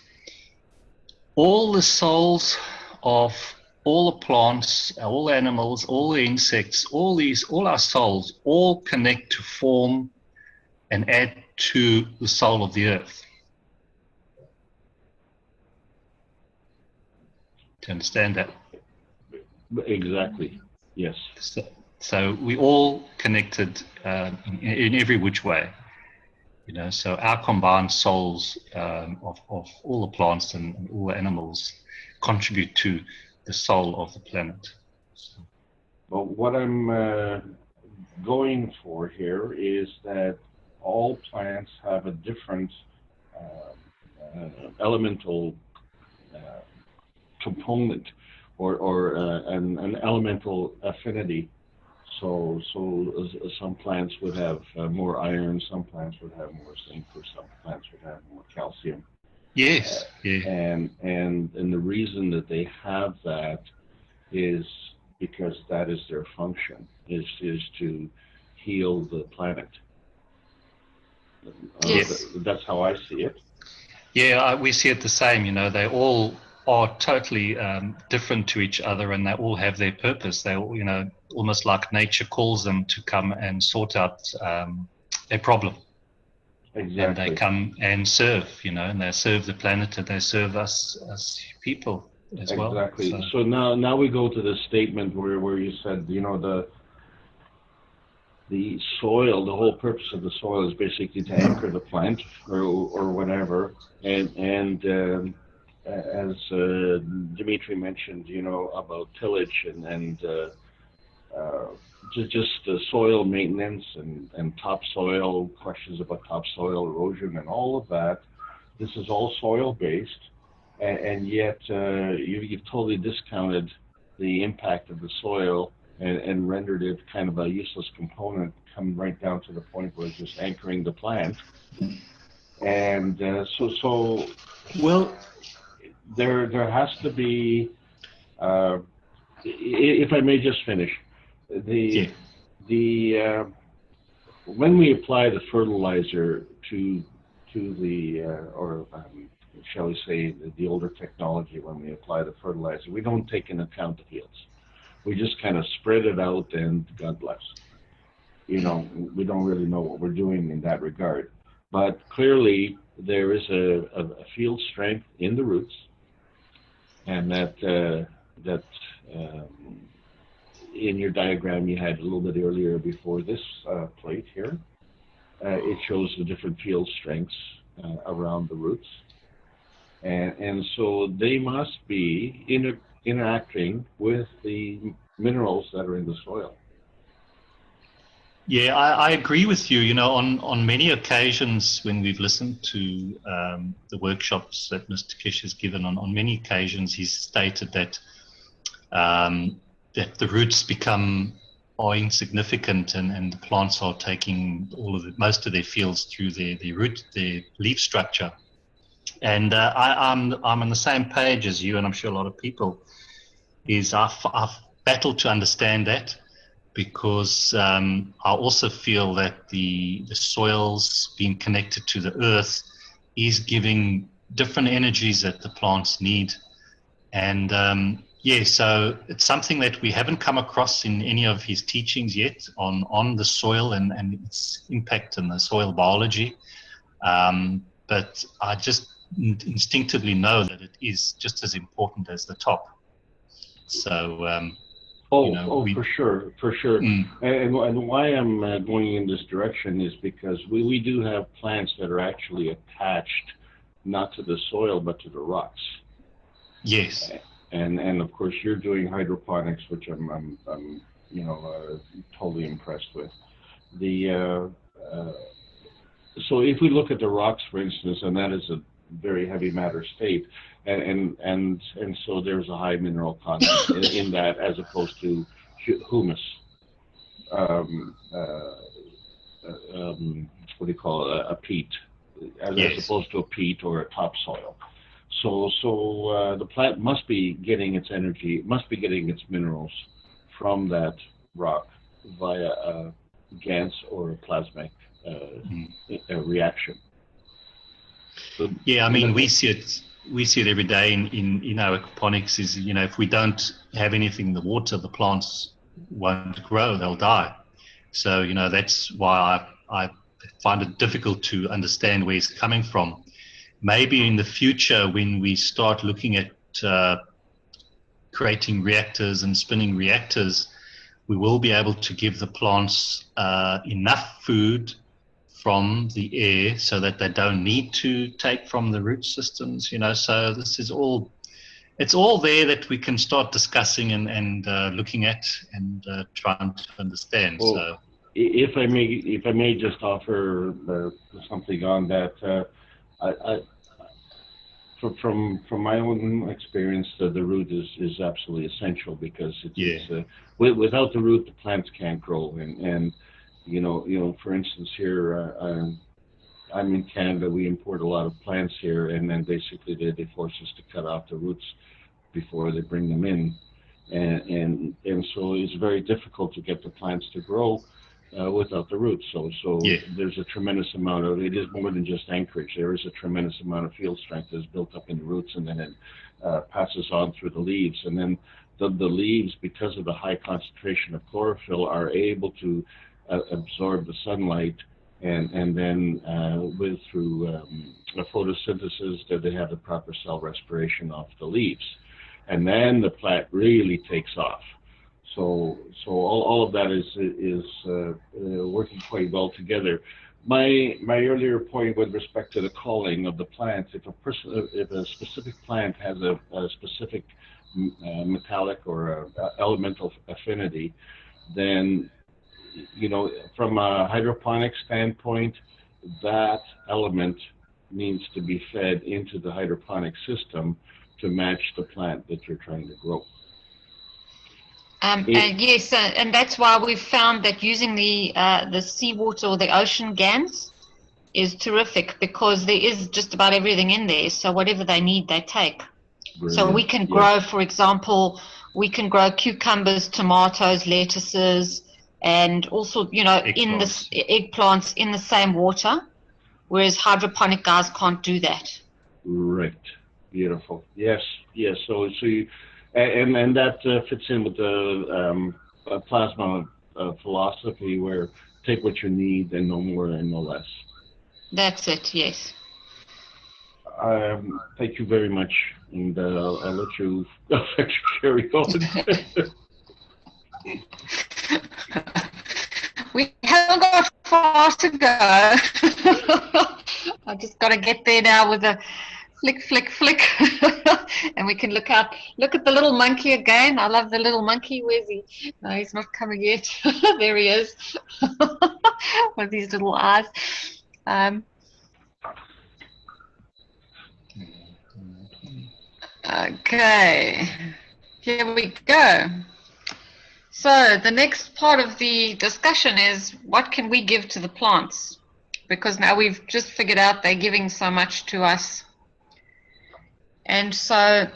all the souls of all the plants, all the animals, all the insects, all our souls, all connect to form and add to the soul of the earth. Do you understand that? Exactly, yes. So we all connected in every which way. You know, so our combined souls of all the plants and all the animals contribute to the soul of the planet. So. Well, what I'm going for here is that all plants have a different elemental component or an elemental affinity. So some plants would have more iron, some plants would have more zinc, or some plants would have more calcium. Yes. And the reason that they have that is because that is their function, is to heal the planet. Yes. That's how I see it. Yeah, we see it the same. You know, they all are totally different to each other, and they all have their purpose. They all, you know, almost like nature calls them to come and sort out their problem. Exactly. And they come and serve, you know, and they serve the planet, and they serve us as people as well. Exactly. So now we go to the statement where you said, you know, the soil, the whole purpose of the soil is basically to anchor the plant or whatever. And as Dimitri mentioned, you know, about tillage and just soil maintenance and topsoil, questions about topsoil erosion and all of that. This is all soil based, and yet you've totally discounted the impact of the soil and rendered it kind of a useless component, come right down to the point where it's just anchoring the plant. And so Well, there has to be, if I may just finish, when we apply the fertilizer to the shall we say the older technology, when we apply the fertilizer, we don't take into account the fields. We just kind of spread it out, and God bless. You know, we don't really know what we're doing in that regard. But clearly, there is a field strength in the roots, and that in your diagram you had a little bit earlier before this plate here, it shows the different field strengths around the roots, and so they must be interacting with the minerals that are in the soil. yeah, I agree with you. You know, on many occasions when we've listened to the workshops that Mr. Kish has given, on many occasions he's stated that that the roots are insignificant, and the plants are taking most of their fields through their leaf structure. And I'm on the same page as you, and I'm sure a lot of people is I've battled to understand that, because I also feel that the soils being connected to the earth is giving different energies that the plants need. And yeah, so it's something that we haven't come across in any of his teachings yet on the soil and its impact on the soil biology. But I just instinctively know that it is just as important as the top. So, for sure. And why I'm going in this direction is because we do have plants that are actually attached not to the soil but to the rocks. Yes. And of course you're doing hydroponics, which I'm totally impressed with. So if we look at the rocks, for instance, and that is a very heavy matter state, and so there's a high mineral content in that, as opposed to humus. What do you call it? A peat, as opposed to a peat or a topsoil. So the plant must be getting its energy, must be getting its minerals from that rock via a GANS or a plasmic reaction. So, yeah, I mean, we see it every day in our aquaponics. Is, you know, if we don't have anything in the water, the plants won't grow; they'll die. So, you know, that's why I find it difficult to understand where it's coming from. Maybe in the future, when we start looking at creating reactors and spinning reactors, we will be able to give the plants enough food from the air so that they don't need to take from the root systems, you know. So this is all, it's all there that we can start discussing and looking at and trying to understand. Well, so if I may just offer something on that, from my own experience, the root is absolutely essential, because without the root, the plants can't grow. And you know, for instance, here I'm in Canada. We import a lot of plants here, and then basically they force us to cut off the roots before they bring them in, and so it's very difficult to get the plants to grow without the roots. So there's a tremendous amount of, it is more than just anchorage. There is a tremendous amount of field strength that's built up in the roots, and then it passes on through the leaves. And then the leaves, because of the high concentration of chlorophyll, are able to absorb the sunlight, and then through photosynthesis, that they have the proper cell respiration off the leaves. And then the plant really takes off. So all of that is working quite well together. My earlier point with respect to the calling of the plants, if a specific plant has a specific metallic or elemental affinity, then from a hydroponic standpoint, that element needs to be fed into the hydroponic system to match the plant that you're trying to grow. And yes, and that's why we've found that using the seawater or the ocean GANs is terrific, because there is just about everything in there. So whatever they need, they take. Brilliant. So we can grow, for example, we can grow cucumbers, tomatoes, lettuces, and also, in the eggplants in the same water, whereas hydroponic guys can't do that. Right. Beautiful. Yes. So you, and that fits in with the plasma philosophy, where take what you need and no more and no less. That's it. Yes. Thank you very much, and I'll let you carry on. We haven't got far to go. I just got to get there now with a flick, flick, flick. And we can look at the little monkey again. I love the little monkey. Where's he? No, he's not coming yet. There he is. With these little eyes. Okay. Here we go. So the next part of the discussion is, what can we give to the plants? Because now we've just figured out they're giving so much to us. And so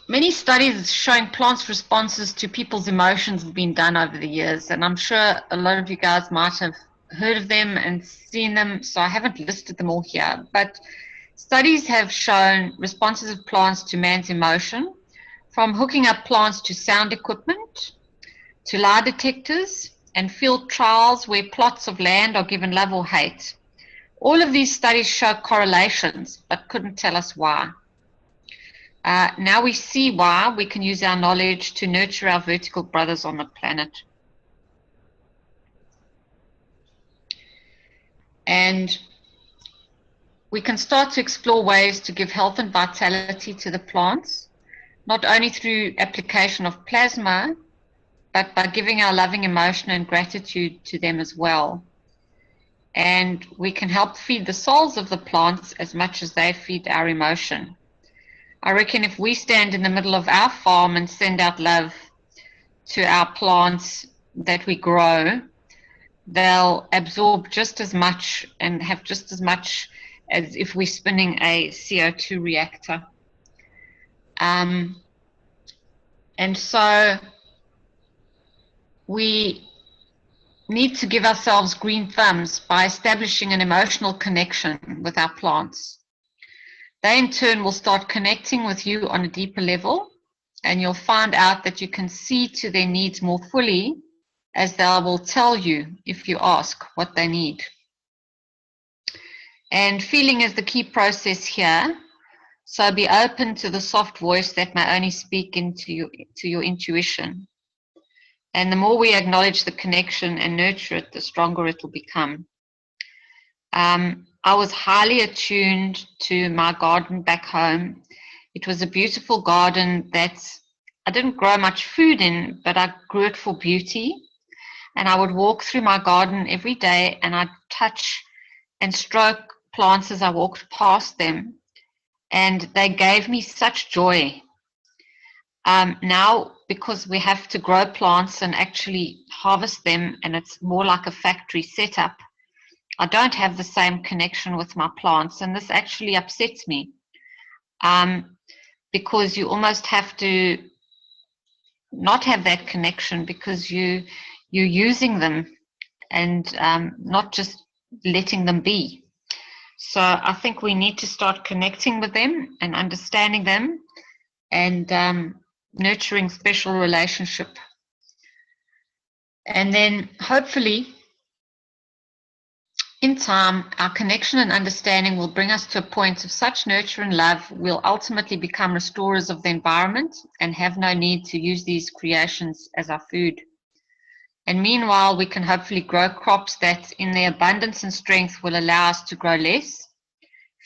many studies showing plants' responses to people's emotions have been done over the years. And I'm sure a lot of you guys might have heard of them and seen them. So I haven't listed them all here. But studies have shown responses of plants to man's emotion, from hooking up plants to sound equipment, to lie detectors, and field trials where plots of land are given love or hate. All of these studies show correlations, but couldn't tell us why. Now we see why. We can use our knowledge to nurture our vertical brothers on the planet. And we can start to explore ways to give health and vitality to the plants, not only through application of plasma, but by giving our loving emotion and gratitude to them as well. And we can help feed the souls of the plants as much as they feed our emotion. I reckon if we stand in the middle of our farm and send out love to our plants that we grow, they'll absorb just as much and have just as much as if we're spinning a CO2 reactor. And so we need to give ourselves green thumbs by establishing an emotional connection with our plants. They in turn will start connecting with you on a deeper level, and you'll find out that you can see to their needs more fully, as they will tell you if you ask what they need. And feeling is the key process here. So be open to the soft voice that may only speak into your intuition. And the more we acknowledge the connection and nurture it, the stronger it will become. I was highly attuned to my garden back home. It was a beautiful garden that I didn't grow much food in, but I grew it for beauty. And I would walk through my garden every day, and I'd touch and stroke plants as I walked past them. And they gave me such joy. Now, because we have to grow plants and actually harvest them, and it's more like a factory setup, I don't have the same connection with my plants, and this actually upsets me, because you almost have to not have that connection, because you're using them and not just letting them be. So I think we need to start connecting with them and understanding them, and nurturing special relationship. And then hopefully In time, our connection and understanding will bring us to a point of such nurture and love, we'll ultimately become restorers of the environment and have no need to use these creations as our food. And meanwhile, we can hopefully grow crops that, in their abundance and strength, will allow us to grow less,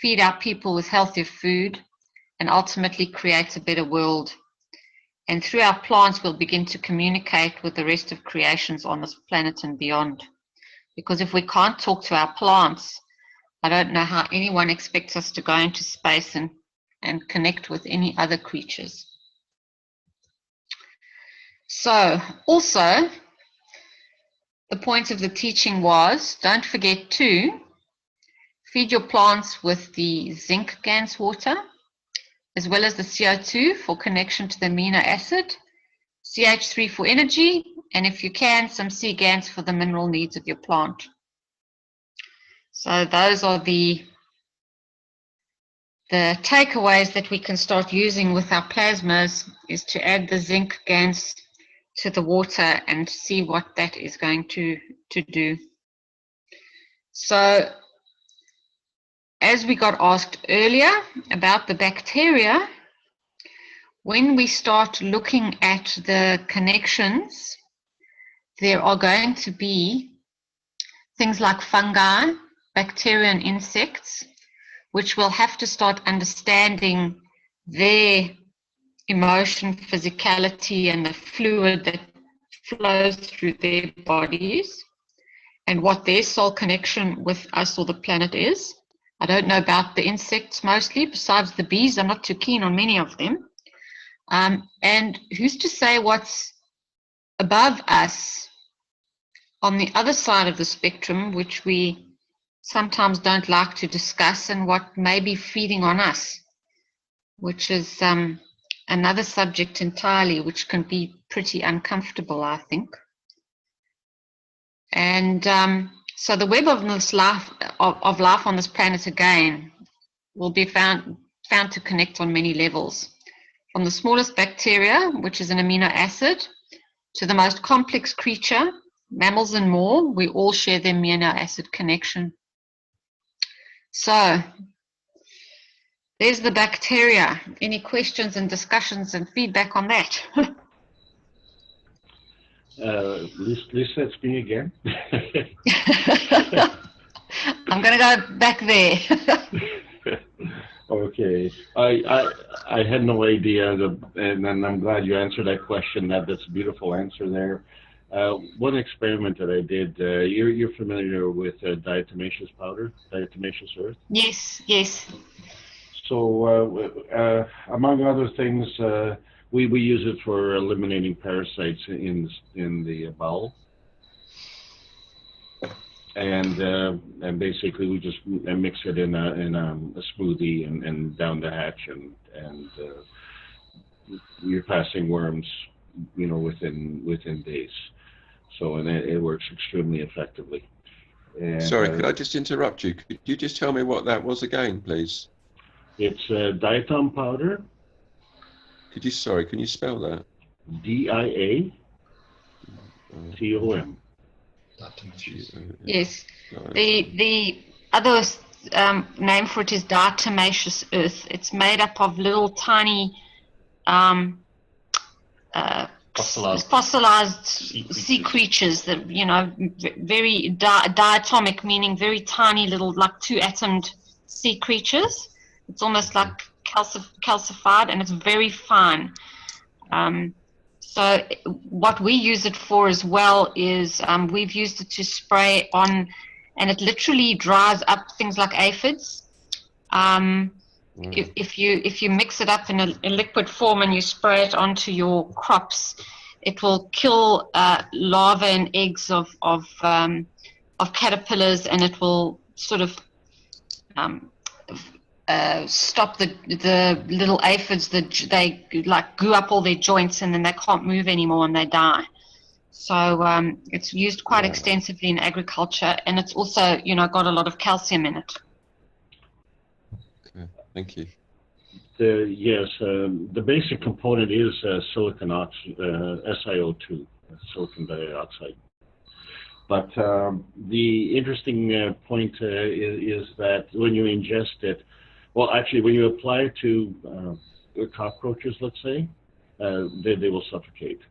feed our people with healthier food, and ultimately create a better world. And through our plants, we'll begin to communicate with the rest of creations on this planet and beyond. Because if we can't talk to our plants, I don't know how anyone expects us to go into space and connect with any other creatures. So, also, the point of the teaching was, don't forget to feed your plants with the zinc GANS water, as well as the CO2 for connection to the amino acid, CH3 for energy, and if you can, some C GANS for the mineral needs of your plant. So those are the takeaways that we can start using with our plasmas, is to add the zinc GANS to the water and see what that is going to do. So as we got asked earlier about the bacteria, when we start looking at the connections, there are going to be things like fungi, bacteria and insects, which will have to start understanding their emotion, physicality, and the fluid that flows through their bodies, and what their soul connection with us or the planet is. I don't know about the insects mostly, besides the bees. I'm not too keen on many of them. And who's to say what's above us on the other side of the spectrum, which we sometimes don't like to discuss, and what may be feeding on us, which is another subject entirely, which can be pretty uncomfortable, I think. And so the web of this life, of life on this planet again, will be found to connect on many levels. From the smallest bacteria, which is an amino acid, to the most complex creature, mammals and more, we all share the amino acid connection. So there's the bacteria. Any questions and discussions and feedback on that? Lisa, it's me again. I'm going to go back there. Okay, I had no idea, and I'm glad you answered that question. That's a beautiful answer there. One experiment that I did, you're familiar with diatomaceous powder, diatomaceous earth? Yes, yes. So among other things, we use it for eliminating parasites in the bowel. And basically we just mix it in a smoothie and down the hatch, and you're passing worms, within days. So, and it works extremely effectively. And, sorry, could I just interrupt you? Could you just tell me what that was again, please? It's diatom powder. Can you spell that? DIATOM. Yes. The other name for it is diatomaceous earth. It's made up of little tiny fossilized sea creatures that, very diatomic, meaning very tiny little, like 2-atomed sea creatures. It's almost like calcified, and it's very fine. So what we use it for as well is we've used it to spray on, and it literally dries up things like aphids. If you mix it up in a liquid form and you spray it onto your crops, it will kill larvae and eggs of caterpillars, and it will sort of stop the little aphids that they like goo up all their joints, and then they can't move anymore and they die. So it's used quite extensively in agriculture, and it's also got a lot of calcium in it. Okay, thank you. The basic component is SiO2, silicon dioxide. But the interesting point is that when you ingest it, well, actually, when you apply it to cockroaches, let's say, they will suffocate.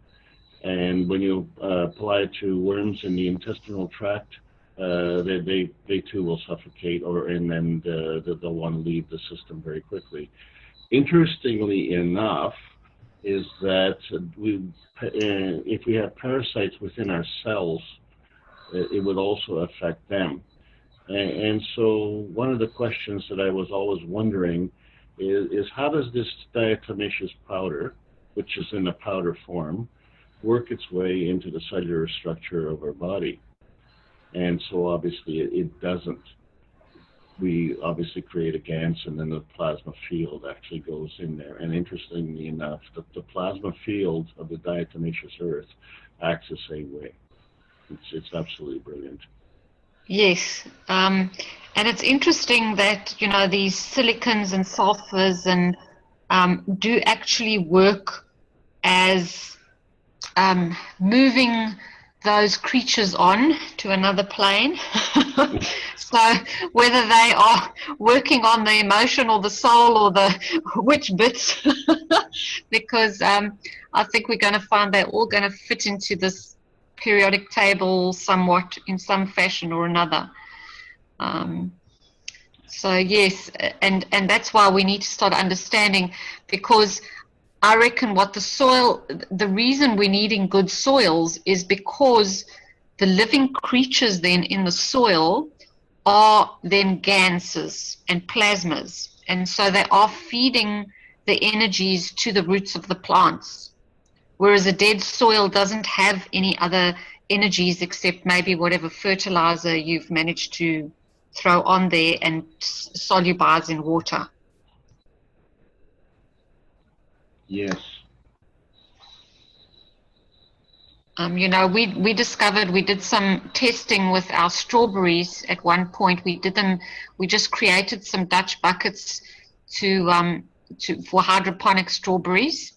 And when you apply it to worms in the intestinal tract, they too will suffocate, and then they'll want to leave the system very quickly. Interestingly enough, is that if we have parasites within our cells, it would also affect them. And so one of the questions that I was always wondering is how does this diatomaceous powder, which is in a powder form, work its way into the cellular structure of our body? And so obviously it doesn't. We obviously create a GANS, and then the plasma field actually goes in there. And interestingly enough, the plasma field of the diatomaceous earth acts the same way. It's absolutely brilliant. Yes, and it's interesting that, you know, these silicons and sulfurs and do actually work as moving those creatures on to another plane. So whether they are working on the emotion or the soul or the which bits, because I think we're going to find they're all going to fit into this periodic table somewhat in some fashion or another. So yes, and that's why we need to start understanding, because I reckon what the reason we're needing good soils is because the living creatures then in the soil are then ganses and plasmas, and so they are feeding the energies to the roots of the plants, whereas a dead soil doesn't have any other energies except maybe whatever fertilizer you've managed to throw on there and solubilize in water. Yes. You know, we discovered, we did some testing with our strawberries at one point. We just created some Dutch buckets for hydroponic strawberries,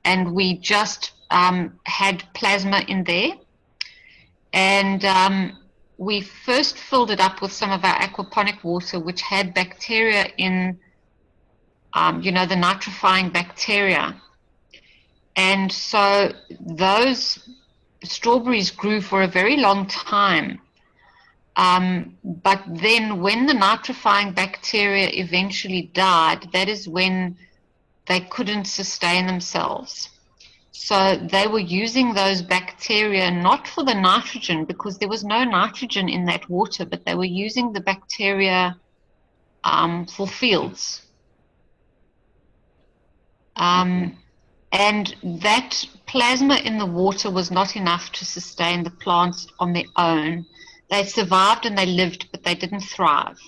and we just had plasma in there. And we first filled it up with some of our aquaponic water, which had bacteria in, you know, the nitrifying bacteria. And so those strawberries grew for a very long time. But then when the nitrifying bacteria eventually died, that is when they couldn't sustain themselves. So they were using those bacteria not for the nitrogen, because there was no nitrogen in that water, but they were using the bacteria for fields. And that plasma in the water was not enough to sustain the plants on their own. They survived and they lived, but they didn't thrive.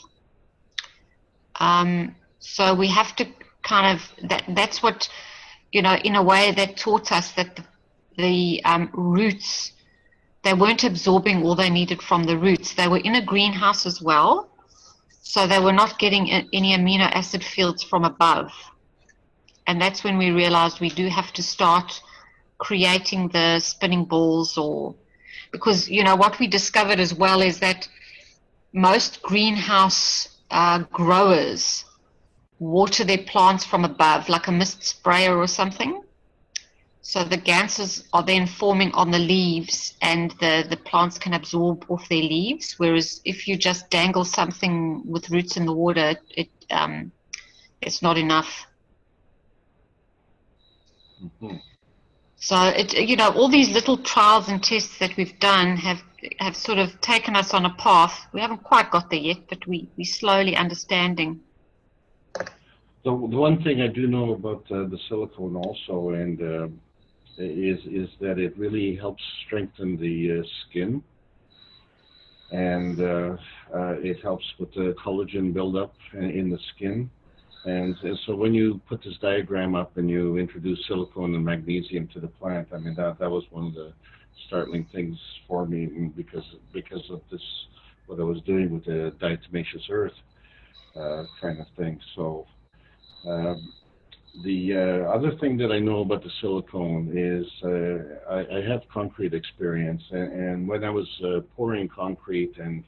So we have to kind of, that's what, you know, in a way that taught us that the roots, they weren't absorbing all they needed from the roots. They were in a greenhouse as well, so they were not getting any amino acid fields from above. And that's when we realized we do have to start creating the spinning balls, or because, you know, what we discovered as well is that most greenhouse growers water their plants from above, like a mist sprayer or something. So the ganses are then forming on the leaves, and the plants can absorb off their leaves. Whereas if you just dangle something with roots in the water, it's not enough. Mm-hmm. So you know, all these little trials and tests that we've done have sort of taken us on a path. We haven't quite got there yet, but we're slowly understanding. So the one thing I do know about the silicone also, and is that it really helps strengthen the skin, and it helps with the collagen buildup in the skin. And so when you put this diagram up and you introduce silicone and magnesium to the plant, I mean, that was one of the startling things for me, because of this, what I was doing with the diatomaceous earth kind of thing. So The other thing that I know about the silicone is I have concrete experience, and when I was pouring concrete and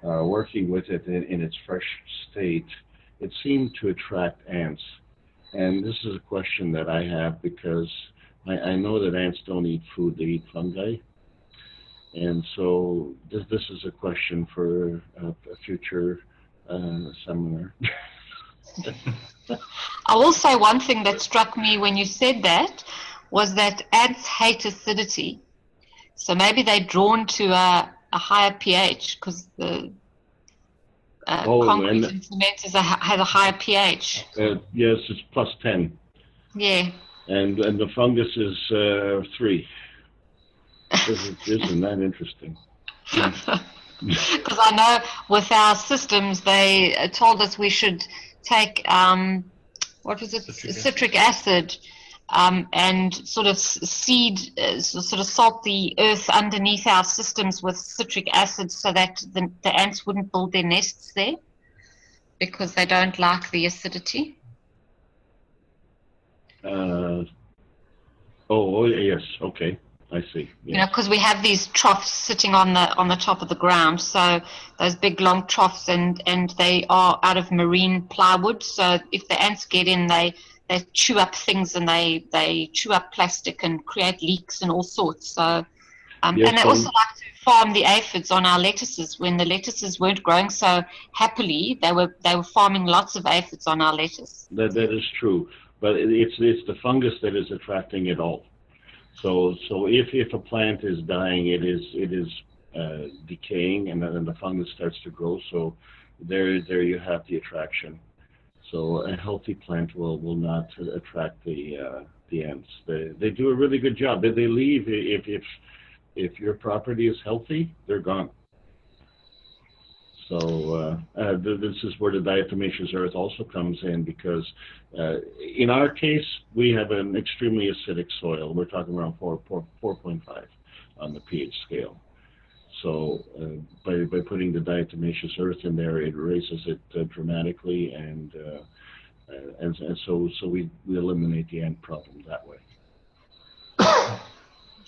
working with it in its fresh state, it seemed to attract ants. And this is a question that I have because I know that ants don't eat food, they eat fungi. And so this is a question for a future seminar. I will say one thing that struck me when you said that was that ants hate acidity. So maybe they're drawn to a higher pH because the concrete and cement has a higher pH. Yes, it's plus 10. Yeah. And the fungus is 3. Isn't that interesting? Because I know with our systems, they told us we should take, what was it, citric acid, and sort of sort of salt the earth underneath our systems with citric acid so that the ants wouldn't build their nests there because they don't like the acidity. Oh, yes, okay. I see. Yeah. You know, because we have these troughs sitting on the top of the ground. So those big long troughs, and they are out of marine plywood. So if the ants get in, they chew up things and they chew up plastic and create leaks and all sorts. So yes, and they also like to farm the aphids on our lettuces. When the lettuces weren't growing so happily, they were farming lots of aphids on our lettuce. That is true, but it's the fungus that is attracting it all. So if a plant is dying, it is decaying, and then the fungus starts to grow. So there you have the attraction. So a healthy plant will not attract the ants. They do a really good job. They leave if your property is healthy, they're gone. So this is where the diatomaceous earth also comes in, because in our case, we have an extremely acidic soil. We're talking around 4.5 on the pH scale. So by putting the diatomaceous earth in there, it raises it dramatically, and so we eliminate the ant problem that way.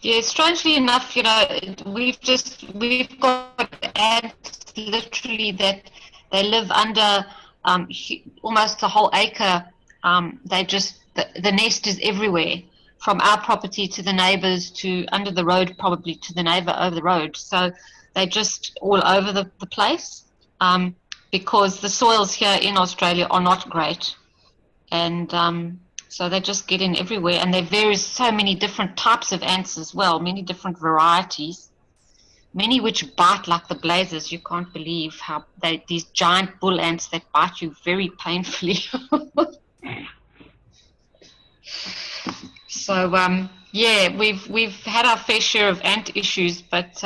Yeah, strangely enough, you know, we've got ants literally that they live under almost a whole acre. The nest is everywhere, from our property to the neighbors to under the road, probably to the neighbor over the road. So they're just all over the place because the soils here in Australia are not great. And so they just get in everywhere, and there varies so many different types of ants as well, many different varieties, many which bite like the blazers. You can't believe how these giant bull ants that bite you very painfully. So yeah, we've had our fair share of ant issues, but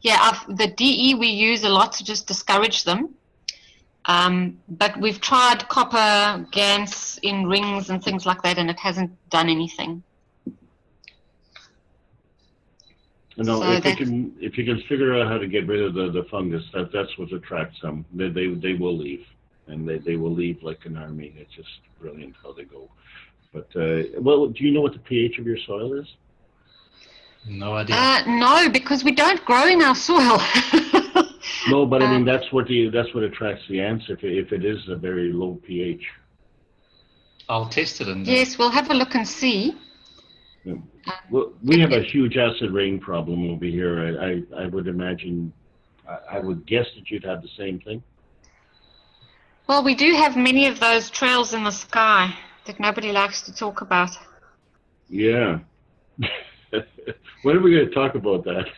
yeah, the DE we use a lot to just discourage them. But we've tried copper GANs in rings and things like that, and it hasn't done anything. No, So if you can figure out how to get rid of the fungus, that's what attracts them. They will leave, and they will leave like an army. It's just brilliant how they go. But well, do you know what the pH of your soil is? No idea. No, because we don't grow in our soil. No, but I mean that's what attracts the ants if it is a very low pH. I'll test it and Yes, we'll have a look and see. Yeah. Well, we have a huge acid rain problem over here. I would imagine, I would guess that you'd have the same thing. Well, we do have many of those trails in the sky that nobody likes to talk about. Yeah. When are we going to talk about that?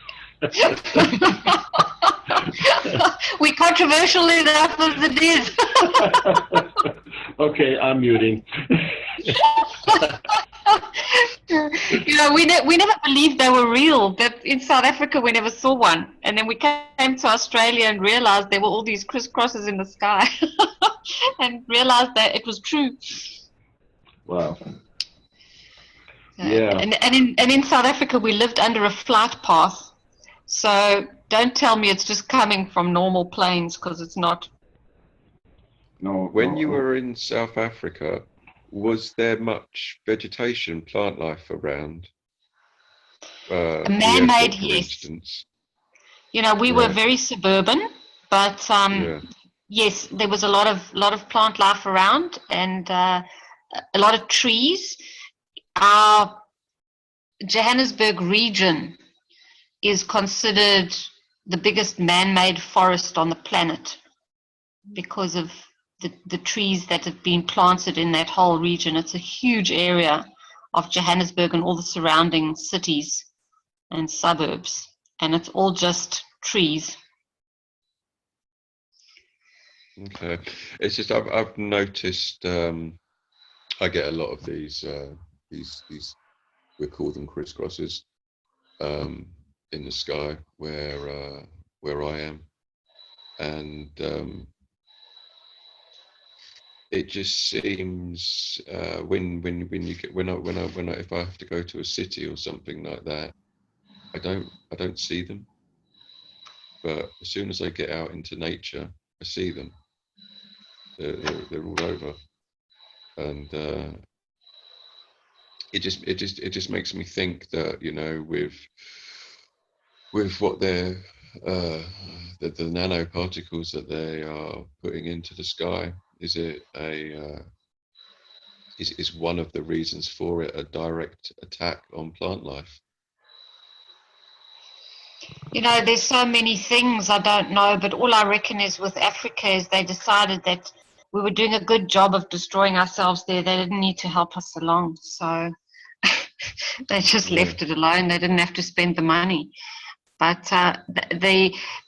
We're controversial enough as it is. Okay, I'm muting. You know, we never believed they were real. That in South Africa we never saw one, and then we came to Australia and realized there were all these crisscrosses in the sky, and realized that it was true. Wow. Yeah. And in South Africa we lived under a flight path, so don't tell me it's just coming from normal planes, because it's not. No. When you were in South Africa, was there much vegetation, plant life around? The Man-made, airport, for yes. instance. You know, we were Right. very suburban, but Yeah. yes, there was a lot of plant life around, and a lot of trees. Our Johannesburg region is considered the biggest man-made forest on the planet because of the trees that have been planted in that whole region. It's a huge area of Johannesburg and all the surrounding cities and suburbs, and it's all just trees. Okay. It's just I've noticed I get a lot of these we call them crisscrosses in the sky where I am, and it just seems when you get when I if I have to go to a city or something like that, I don't see them, but as soon as I get out into nature, I see them. They're all over, and it just makes me think that, you know, with what they're the nanoparticles that they are putting into the sky, is one of the reasons for it a direct attack on plant life? You know, there's so many things I don't know, but all I reckon is with Africa is they decided that we were doing a good job of destroying ourselves there. They didn't need to help us along, so they just left it alone. They didn't have to spend the money. But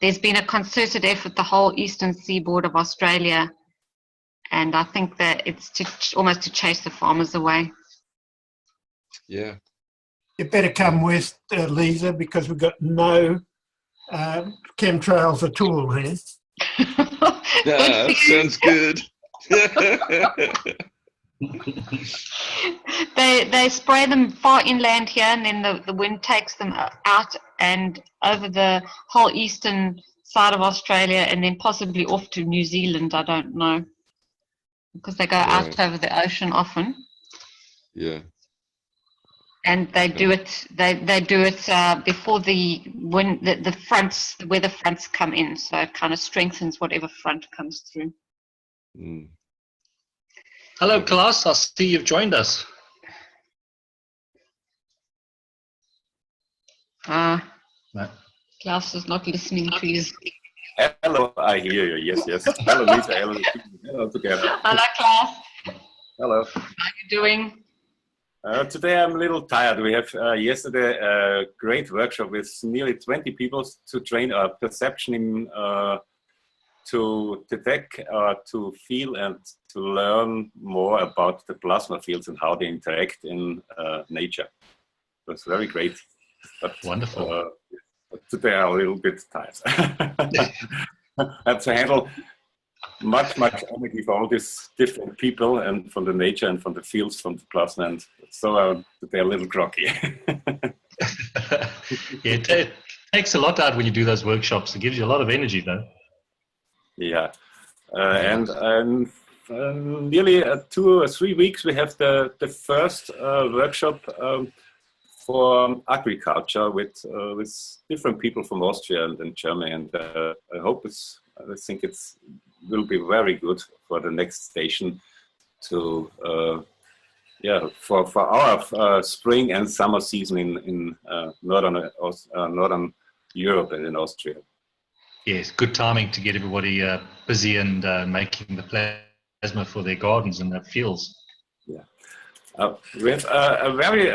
there's been a concerted effort, the whole eastern seaboard of Australia, and I think that it's almost to chase the farmers away. Yeah. You better come west, Lisa, because we've got no chemtrails at all here. Yeah, sounds good. They spray them far inland here, and then the wind takes them out and over the whole eastern side of Australia, and then possibly off to New Zealand. I don't know, because they go out over the ocean often. Yeah. And they do it. They do it before the weather fronts come in, so it kind of strengthens whatever front comes through. Mm. Hello, Klaus. I see you've joined us. Klaus is not listening to you. Hello, I hear you. Yes. Hello, Lisa. Hello together. Hello, Klaus. Hello. How are you doing? Today I'm a little tired. We have yesterday a great workshop with nearly 20 people to train our perception in, to detect, to feel, and to learn more about the plasma fields and how they interact in nature. It was very great. But, Wonderful. Today I'm a little bit tired. I have to handle much energy for all these different people, and from the nature and from the fields, from the plasma, and so they're a little groggy. Yeah, it takes a lot out when you do those workshops. It gives you a lot of energy, though. Yeah, and nearly 2 or 3 weeks we have the first workshop for agriculture with different people from Austria and Germany, and I think it will be very good for the next station to for our spring and summer season in northern Europe and in Austria. Yes, good timing to get everybody busy and making the plasma for their gardens and their fields. Yeah. We have a very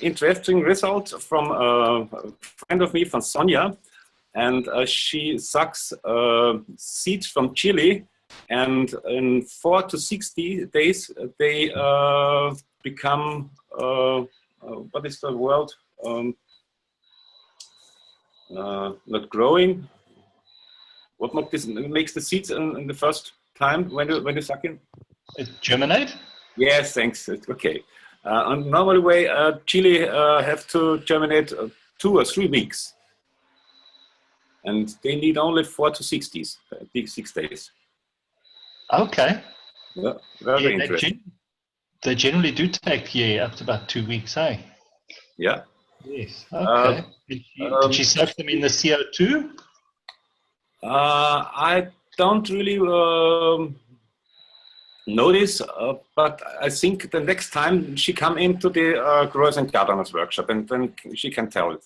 interesting result from a friend of me, from Sonia, and she sucks seeds from chili, and in 4 to 60 days they become what is the word? Not growing. What makes the seeds in the first time when you suck in? Germinate? Yes, thanks. Okay. On normal way, chili have to germinate 2 or 3 weeks, and they need only 4 to 6 days. Okay. Yeah, very interesting. They generally do take, up to about 2 weeks, eh? Yeah. Yes. Okay. Did she soak them in the CO2? I don't really notice, but I think the next time she come into the Growers and Gardeners workshop, and then she can tell it.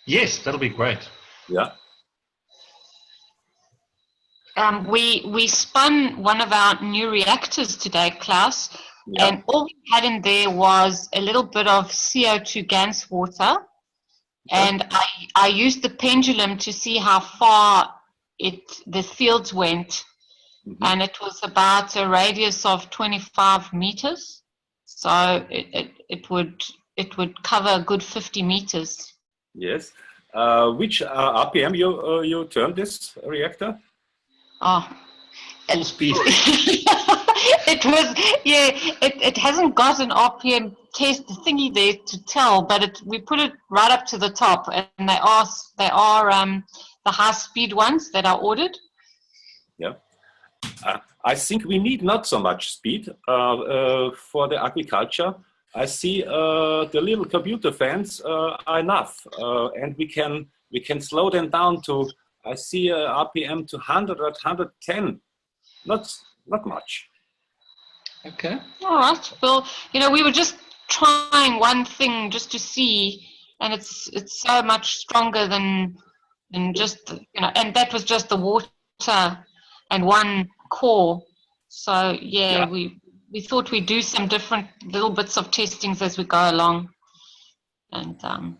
Yes, that'll be great. Yeah. We spun one of our new reactors today, Klaus, and all we had in there was a little bit of CO2 GANS water, and I used the pendulum to see how far the fields went, and it was about a radius of 25 meters, so it would cover a good 50 meters. Yes. Which RPM you turned this reactor? Full speed. It hasn't got an RPM test thingy there to tell, but we put it right up to the top, and they are the high speed ones that are ordered. Yeah, I think we need not so much speed for the agriculture. I see the little computer fans are enough, and we can slow them down to. I see RPM to 100 or 110, not much. Okay. All right. Well, we were just trying one thing just to see, and it's so much stronger than just and that was just the water and one core. So we thought we'd do some different little bits of testings as we go along, and the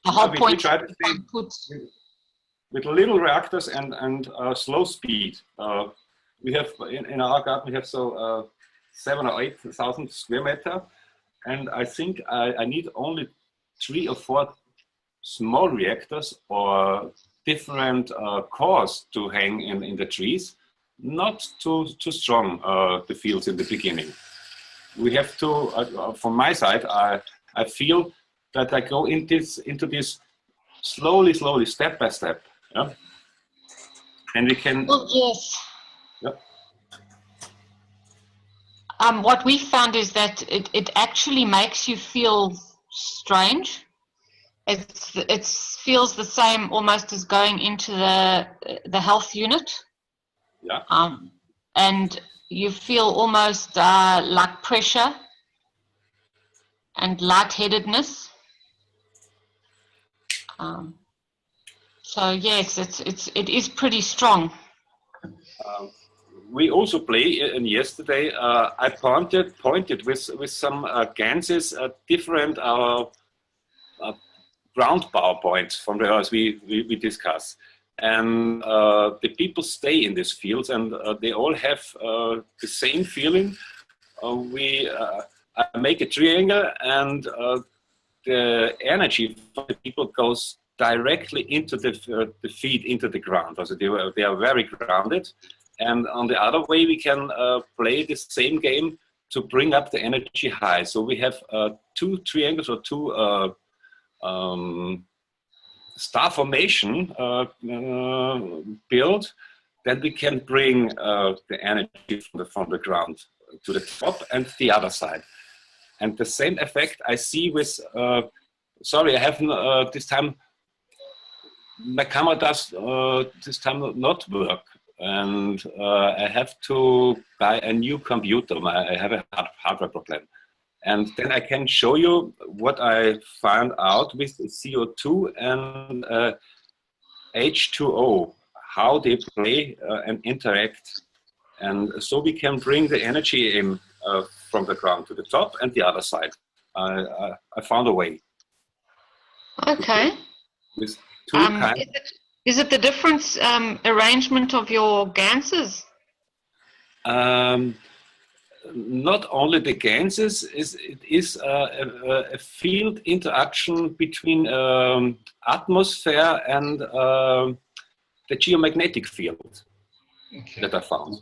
whole point. We try to stay with little reactors and slow speed. We have in our garden we have 7,000 or 8,000 square meter, and I think I need only 3 or 4 small reactors or different cores to hang in the trees, not too strong the fields in the beginning. We have to, from my side, I feel that I go into this slowly, step by step. Yeah, and we can. Well, yes. Yep. What we found is that it actually makes you feel strange. It feels the same almost as going into the health unit. Yeah. And you feel almost like pressure and lightheadedness. So yes, it is pretty strong. We also play, and yesterday I pointed with some GANSes different ground power points from the earth we discuss, and the people stay in these fields, and they all have the same feeling. I make a triangle, and the energy for the people goes directly into the feed, into the ground. Also they are very grounded. And on the other way, we can play the same game to bring up the energy high. So we have 2 triangles or 2 star formation built, that we can bring the energy from the ground to the top and the other side. And the same effect I see with, sorry, I haven't this time, my camera does this time not work, and I have to buy a new computer. I have a hardware problem, and then I can show you what I found out with CO2 and H2O, how they play and interact, and so we can bring the energy in from the ground to the top and the other side. I found a way. Okay. With is it the different arrangement of your GANSes? Not only the GANSes, it is a field interaction between atmosphere and the geomagnetic field that I found.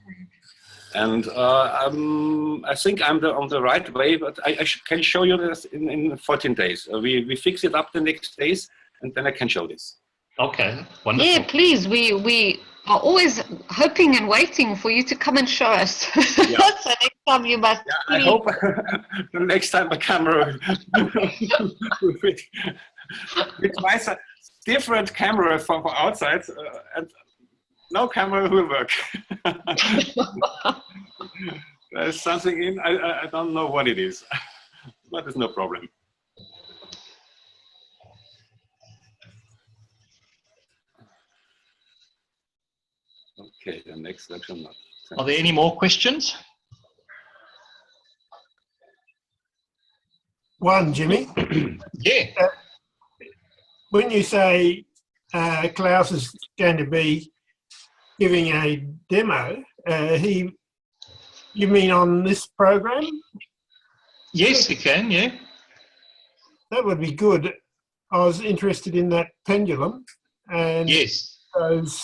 And I think I'm on the right way, but I can show you this in 14 days. We fix it up the next days, and then I can show this. Okay, wonderful. Yeah, please. We are always hoping and waiting for you to come and show us. Yeah. So next time you must. I hope the next time the camera we try a different camera from outside, and no camera will work. There's something in. I don't know what it is, but it's no problem. Okay, the next section. Are there any more questions? One, Jimmy. Yeah. When you say Klaus is going to be giving a demo, you mean on this program? Yes, you can, yeah. That would be good. I was interested in that pendulum and Yes. those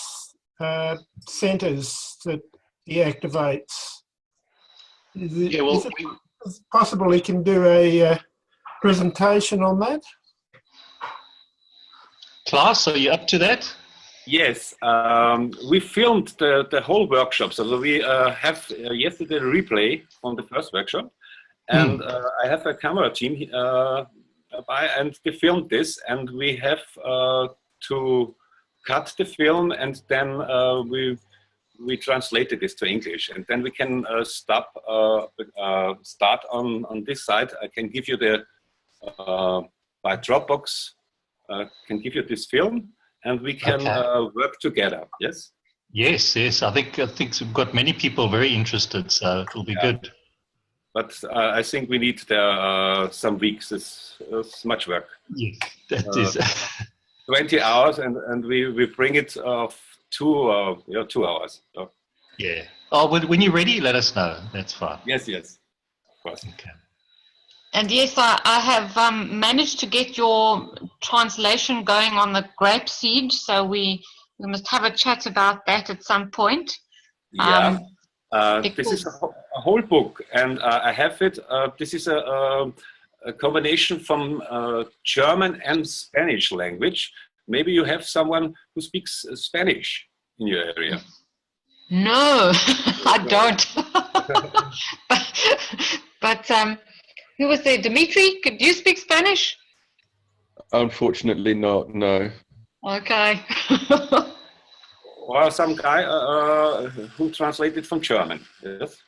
centers that he activates. Is it possible he can do a presentation on that? Klaus, are you up to that? Yes, we filmed the whole workshop. So we have yesterday a replay on the first workshop, and I have a camera team by, and they filmed this, and we have to cut the film, and then we translated this to English, and then we can start on this side. I can give you the by Dropbox. Can give you this film, and we can work together. Yes. Yes, yes. I think we've got many people very interested, so it will be good. But I think we need some weeks. It's much work. Yes, that is. 20 hours, and we bring it of 2 hours. So. Yeah. Oh, when you're ready, let us know. That's fine. Yes, yes. Of course. Okay. And yes, I have managed to get your translation going on the grape seed, so we must have a chat about that at some point. Yeah, this is a whole book, and I have it. This is a combination from German and Spanish language. Maybe you have someone who speaks Spanish in your area. No, I don't. but who was there? Dimitri, could you speak Spanish? Unfortunately not, no. Okay. Or some guy who translated from German, yes?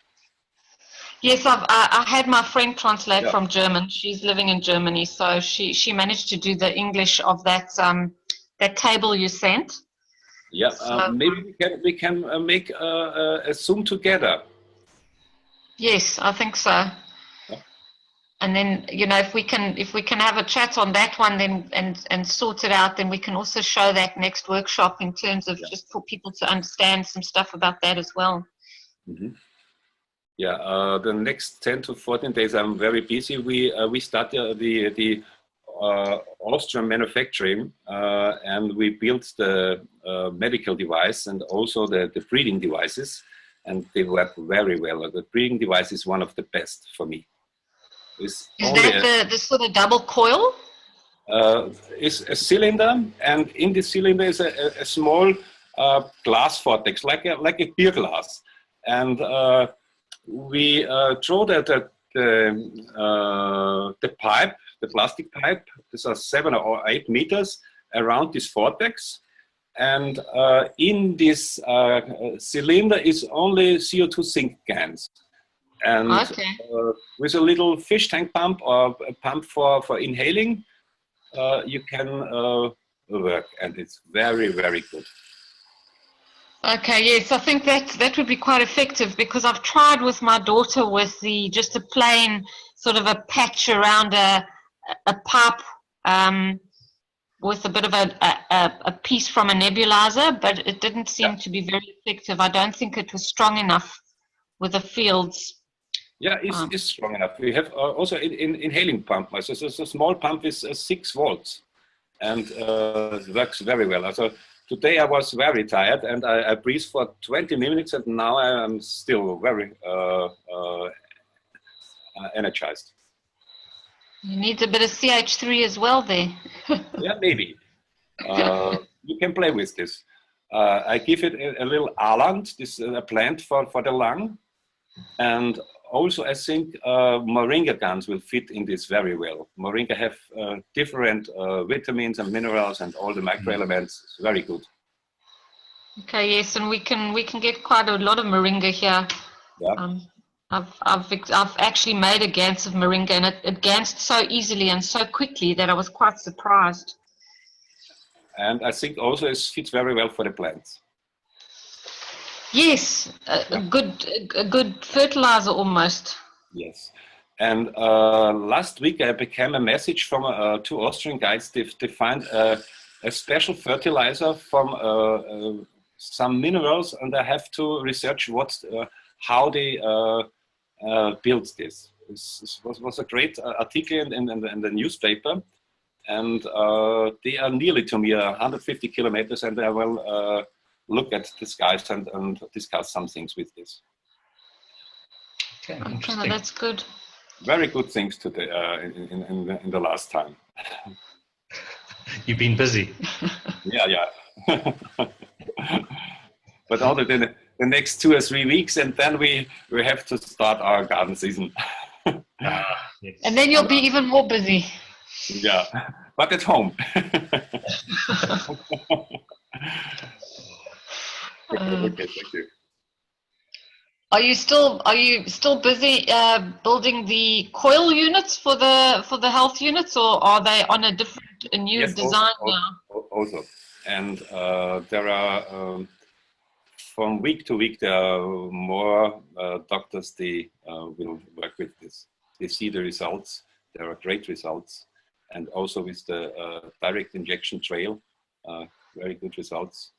Yes, I had my friend translate from German. She's living in Germany, so she managed to do the English of that table you sent. Yeah, So, maybe we can make a Zoom together. Yes, I think so. And then, if we can have a chat on that one, then and sort it out, then we can also show that next workshop in terms of just for people to understand some stuff about that as well. Mm-hmm. Yeah, the next 10 to 14 days I'm very busy. We start the Austrian manufacturing, and we built the medical device and also the breathing devices, and they work very well. The breathing device is one of the best for me. Is that the sort of double coil? It's a cylinder, and in the cylinder is a small glass vortex, like a beer glass, and we draw the pipe, the plastic pipe. These are 7 or 8 meters around this vortex, and in this cylinder is only CO2 sink cans. And with a little fish tank pump or a pump for inhaling, you can work, and it's very, very good. Okay, yes, I think that would be quite effective, because I've tried with my daughter with just a plain sort of a patch around a pipe with a bit of a piece from a nebulizer, but it didn't seem to be very effective. I don't think it was strong enough with the fields. Yeah, it's strong enough. We have also inhaling pump. So it's a small pump is 6 volts, and it works very well. So today I was very tired, and I breathed for 20 minutes, and now I am still very energized. You need a bit of CH3 as well there. Yeah, maybe. You can play with this. I give it a little Aland, this plant for the lung. And also I think moringa gums will fit in this very well. Moringa have different vitamins and minerals and all the microelements. It's very good. Okay, yes, and we can get quite a lot of moringa here. Yeah. I've actually made a gans of moringa, and it gansed so easily and so quickly that I was quite surprised. And I think also it fits very well for the plants. Yes, a good fertilizer almost. Yes. And last week I became a message from 2 Austrian guides. They find a special fertilizer from some minerals, and I have to research how they built this. This was a great article in the newspaper, and they are nearly to me 150 kilometers, and I will look at this guys and discuss some things with this. Okay, Okay, that's good. Very good things to the in the last time. You've been busy. Yeah. But other than the next 2 or 3 weeks, and then we have to start our garden season. Yes. And then you'll be even more busy. Yeah, but at home. Okay, thank you. Are you still busy building the coil units for the health units, or are they on a new Yes, design also, now? Also, and there are from week to week there are more doctors. They will work with this. They see the results. There are great results, and also with the direct injection trail, very good results.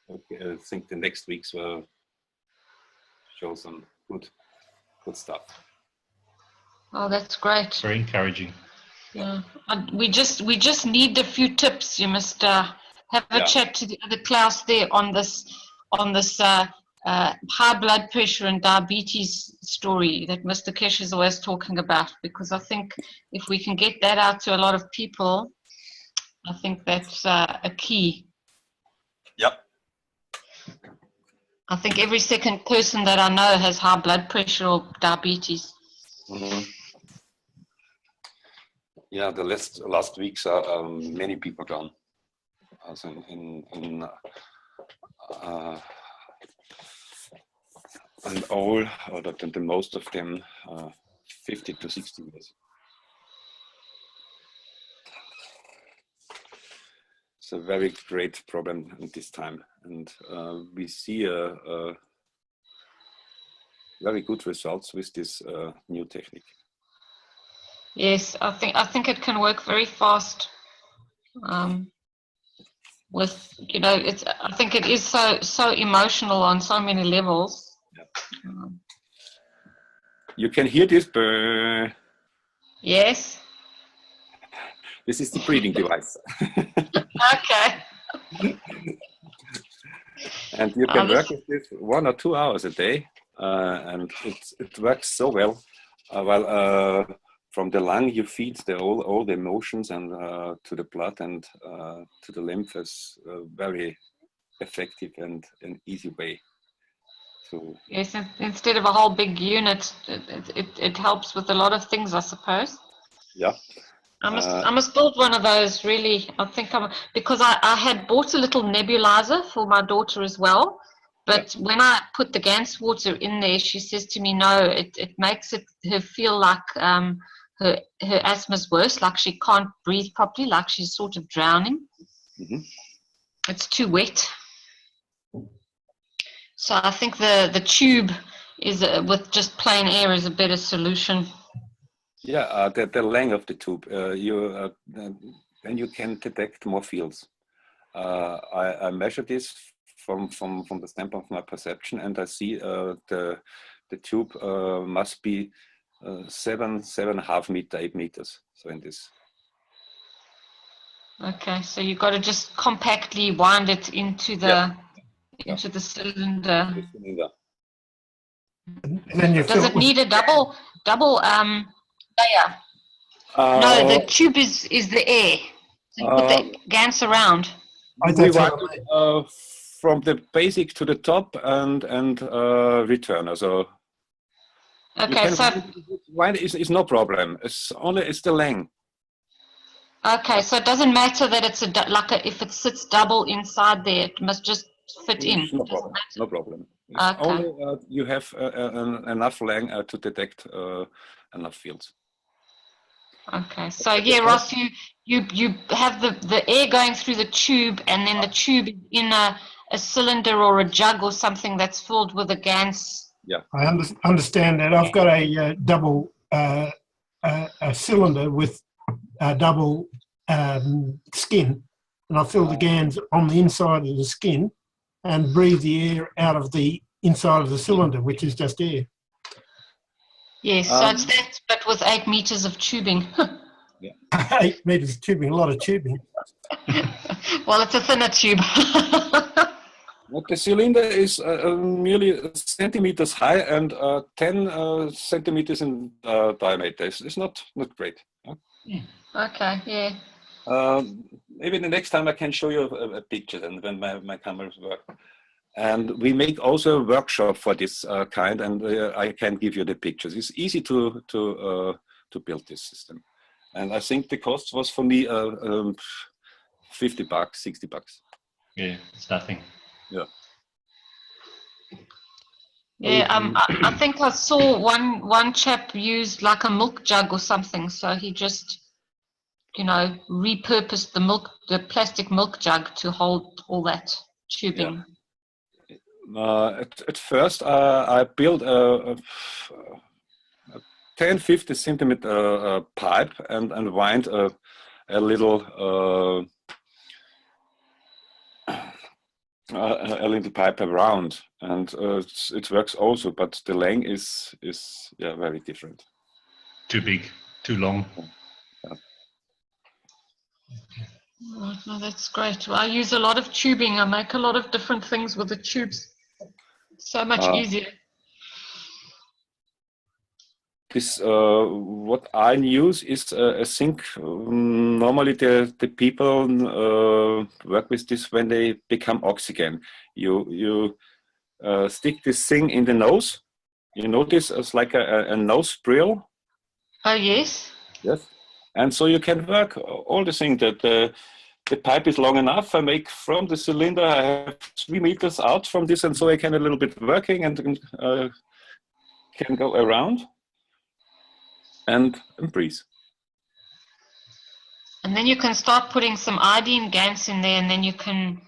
Okay, I think the next weeks will show some good stuff. Oh, that's great. Very encouraging. Yeah, we just need a few tips. You must have a chat to the other Klaus there on this high blood pressure and diabetes story that Mr. Kesh is always talking about, because I think if we can get that out to a lot of people, I think that's a key. Yep. I think every second person that I know has high blood pressure or diabetes. Mm-hmm. Yeah, the last weeks are many people gone. As in and all, or the most of them, 50 to 60 years. It's a very great problem at this time, and we see very good results with this new technique. Yes, I think it can work very fast. With I think it is so emotional on so many levels. Yeah. You can hear this. Yes. This is the breathing device. Okay. And you can work with this 1 or 2 hours a day, and it works so well. From the lung, you feed all the emotions and to the blood and to the lymph is very effective and an easy way. So yes, instead of a whole big unit, it helps with a lot of things, I suppose. Yeah. I must build one of those, really. I think because I had bought a little nebulizer for my daughter as well, but when I put the Gans water in there, she says to me, no, it makes her feel like her asthma's worse, like she can't breathe properly, like she's sort of drowning. Mm-hmm. It's too wet. So I think the tube is with just plain air is a better solution. Yeah, the length of the tube, then you can detect more fields. I measure this from the standpoint of my perception, and I see the tube must be 7.5 meters, 8 meters. So in this. Okay, so you've got to just compactly wind it into the cylinder. And then you Does it need a double layer? No, the tube is the air. So you put the Gans around. we That's what I want mean. from the basic to the top and return. So you Okay, can so wind is no problem. It's the length. okay, so it doesn't matter that it's if it sits double inside there, it must just fit in. It's no Doesn't problem. matter. No problem. It's Okay. only you have enough length to detect enough fields. Okay, so yeah, Ross, you have the air going through the tube, and then the tube is in a cylinder or a jug or something that's filled with a GANS. Yeah. I understand that. I've got a double a cylinder with a double skin, and I fill the GANs on the inside of the skin and breathe the air out of the inside of the cylinder, which is just air. Yes, so it's that, but with 8 meters of tubing. 8 meters tubing, a lot of tubing. Well, it's a thinner tube. But the cylinder is merely centimeters high and 10 centimeters in diameter. It's not great. Huh? Okay, yeah. Maybe the next time I can show you a picture then when my cameras work. And we make also a workshop for this kind, and I can give you the pictures. It's easy to build this system. And I think the cost was for me $50, $60. Yeah, it's nothing. Yeah. Yeah, I think I saw one chap used like a milk jug or something. So he just, repurposed the plastic milk jug to hold all that tubing. Yeah. At first, I built a 10-50 centimeter pipe and wind a little pipe around, and it works also, but the length is very different. Too big, too long. Right, no, that's great. Well, I use a lot of tubing. I make a lot of different things with the tubes. So much easier. This what I use is I think normally the people work with this when they become oxygen. You stick this thing in the nose. You notice it's like a nose drill. Oh yes. Yes. And so you can work all the things that the pipe is long enough. I make from the cylinder. I have 3 meters out from this, and so I can a little bit working and can go around. And breathe. And then you can start putting some iodine GANs in there, and then you can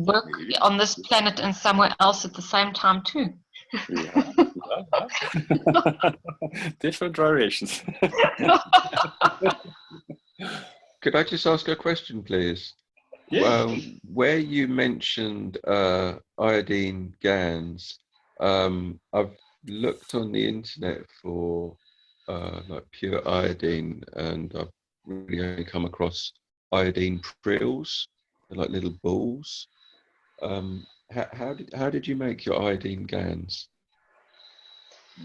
work on this planet and somewhere else at the same time too. Yeah. Different variations. Could I just ask a question, please? Yeah. Where you mentioned iodine GANs, I've looked on the internet for like pure iodine, and I've really only come across iodine prills, like little balls. How did you make your iodine GANs?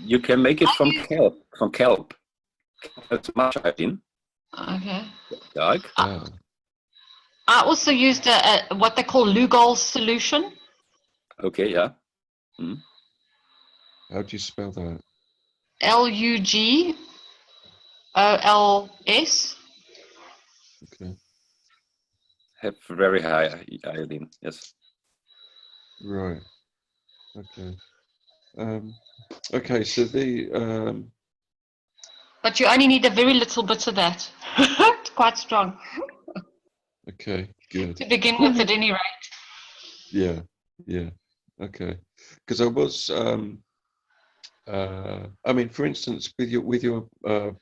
You can make it from kelp. From kelp. That's much iodine. Okay. Dark. Oh. I also used a what they call Lugol solution. Okay. Yeah. How do you spell that? LUGOLS. Okay. Have very high iodine. Yes. Right. Okay. Okay. So the But you only need a very little bit of that. It's quite strong. okay. Good. To begin with, at any rate. Yeah. Yeah. Okay. Because I was. I mean, for instance, with your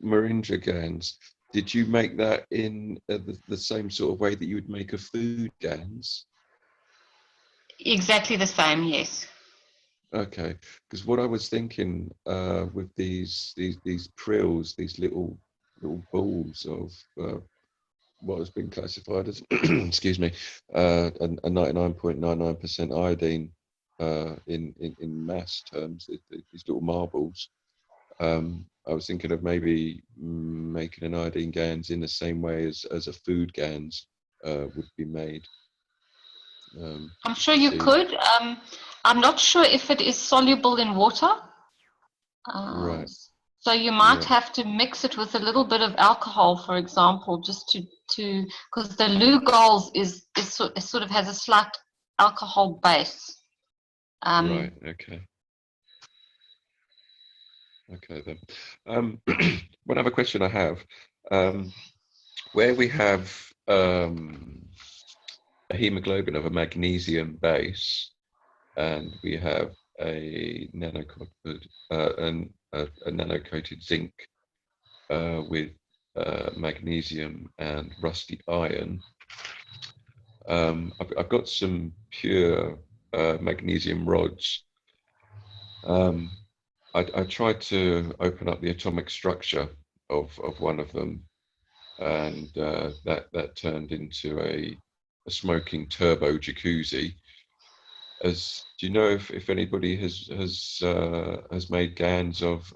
Moringa GANs, did you make that in the same sort of way that you would make a food GANs? Exactly the same, yes. Okay, because what I was thinking with these prills, these little balls of what has been classified as, excuse me, a 99.99% iodine in mass terms, these little marbles. I was thinking of maybe making an iodine GANs in the same way as a food GANs, would be made. I'm sure you could. I'm not sure if it is soluble in water. Right. So you might have to mix it with a little bit of alcohol, for example, just to because the Lugol's is sort of has a slight alcohol base. Right. Okay. Okay then. One other question I have, where we have a hemoglobin of a magnesium base, and we have a nanocoated a nanocoated zinc with magnesium and rusty iron. I've got some pure magnesium rods. I tried to open up the atomic structure of one of them, and that turned into a smoking turbo jacuzzi. Do you know if anybody has made GANs of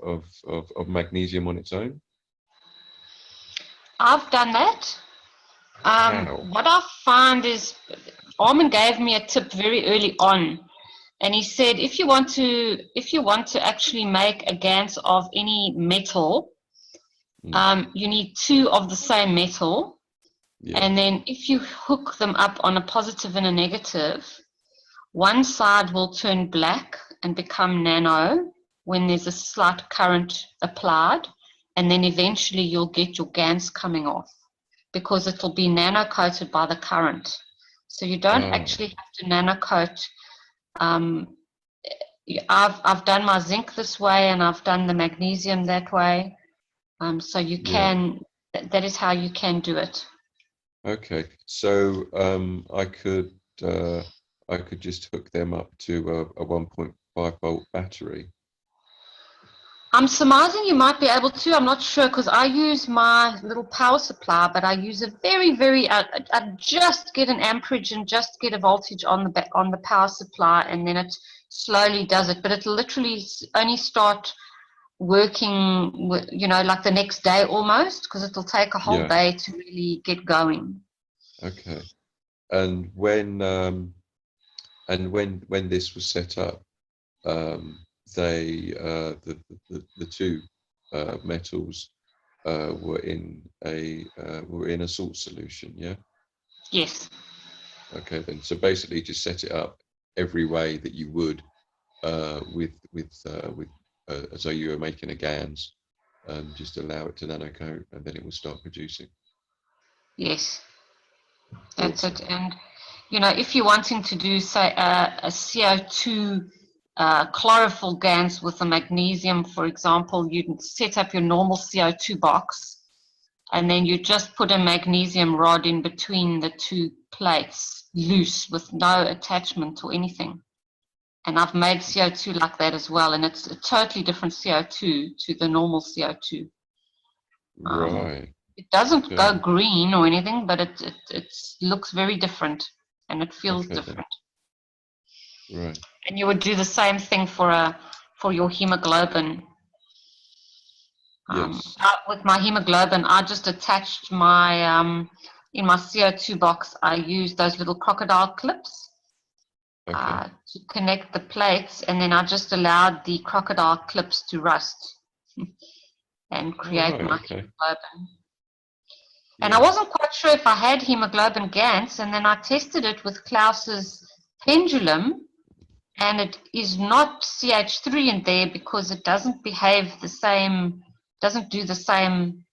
magnesium on its own? I've done that. What I find is, Armin gave me a tip very early on, and he said if you want to actually make a GANs of any metal, you need 2 of the same metal, and then if you hook them up on a positive and a negative, one side will turn black and become nano when there's a slight current applied, and then eventually you'll get your GANs coming off because it'll be nano coated by the current. So you don't actually have to nano coat. I've done my zinc this way, and I've done the magnesium that way. So you can, that is how you can do it. Okay, so I could just hook them up to a 1.5 volt battery. I'm surmising you might be able to. I'm not sure because I use my little power supply, but I use a very I just get an amperage and just get a voltage on the power supply, and then it slowly does it. But it'll literally only start working, like the next day almost, because it'll take a whole day to really get going. Okay, and when this was set up, the 2 metals were in a salt solution. Yeah. Yes. Okay then. So basically, just set it up every way that you would with as though you were making a GANs, and just allow it to nanocoat, and then it will start producing. Yes. That's it. And if you're wanting to do, say, a CO2 chlorophyll GANs with the magnesium, for example, you set up your normal CO2 box, and then you just put a magnesium rod in between the 2 plates, loose, with no attachment or anything. And I've made CO2 like that as well, and it's a totally different CO2 to the normal CO2. Right. It doesn't go green or anything, but it looks very different, and it feels different. Right. And you would do the same thing for your hemoglobin. Yes. With my hemoglobin, I just attached my in my CO2 box. I used those little crocodile clips to connect the plates, and then I just allowed the crocodile clips to rust and create my hemoglobin. And I wasn't quite sure if I had hemoglobin GANs, and then I tested it with Klaus's pendulum, and it is not CH3 in there because it doesn't behave the same, doesn't do the same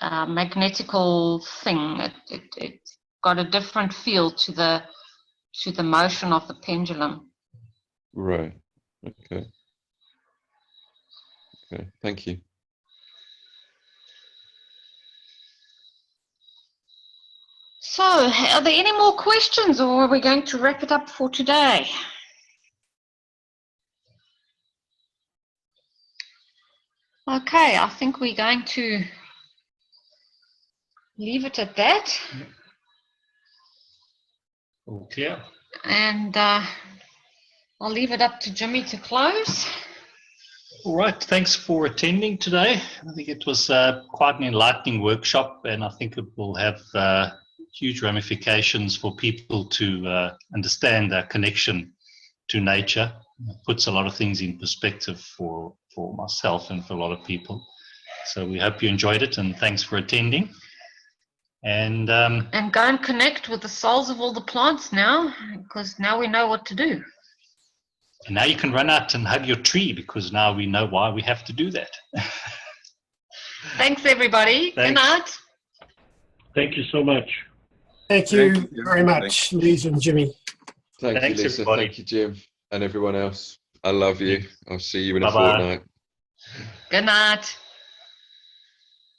magnetical thing. It got a different feel to the motion of the pendulum. Right. Okay. Okay. Thank you. So, are there any more questions, or are we going to wrap it up for today? Okay, I think we're going to leave it at that. All clear. And I'll leave it up to Jimmy to close. All right, thanks for attending today. I think it was quite an enlightening workshop, and I think it will have huge ramifications for people to understand their connection to nature. It puts a lot of things in perspective for myself and for a lot of people. So we hope you enjoyed it, and thanks for attending. And go and connect with the souls of all the plants now, because now we know what to do. And now you can run out and hug your tree, because now we know why we have to do that. Thanks, everybody. Thanks. Good night. Thank you so much. Thank you very much, Liz and Jimmy. Thank Thanks, you, Lisa. everybody. Thank you, Jim, and everyone else. I love you. I'll see you in a Bye-bye. fortnight. Good night.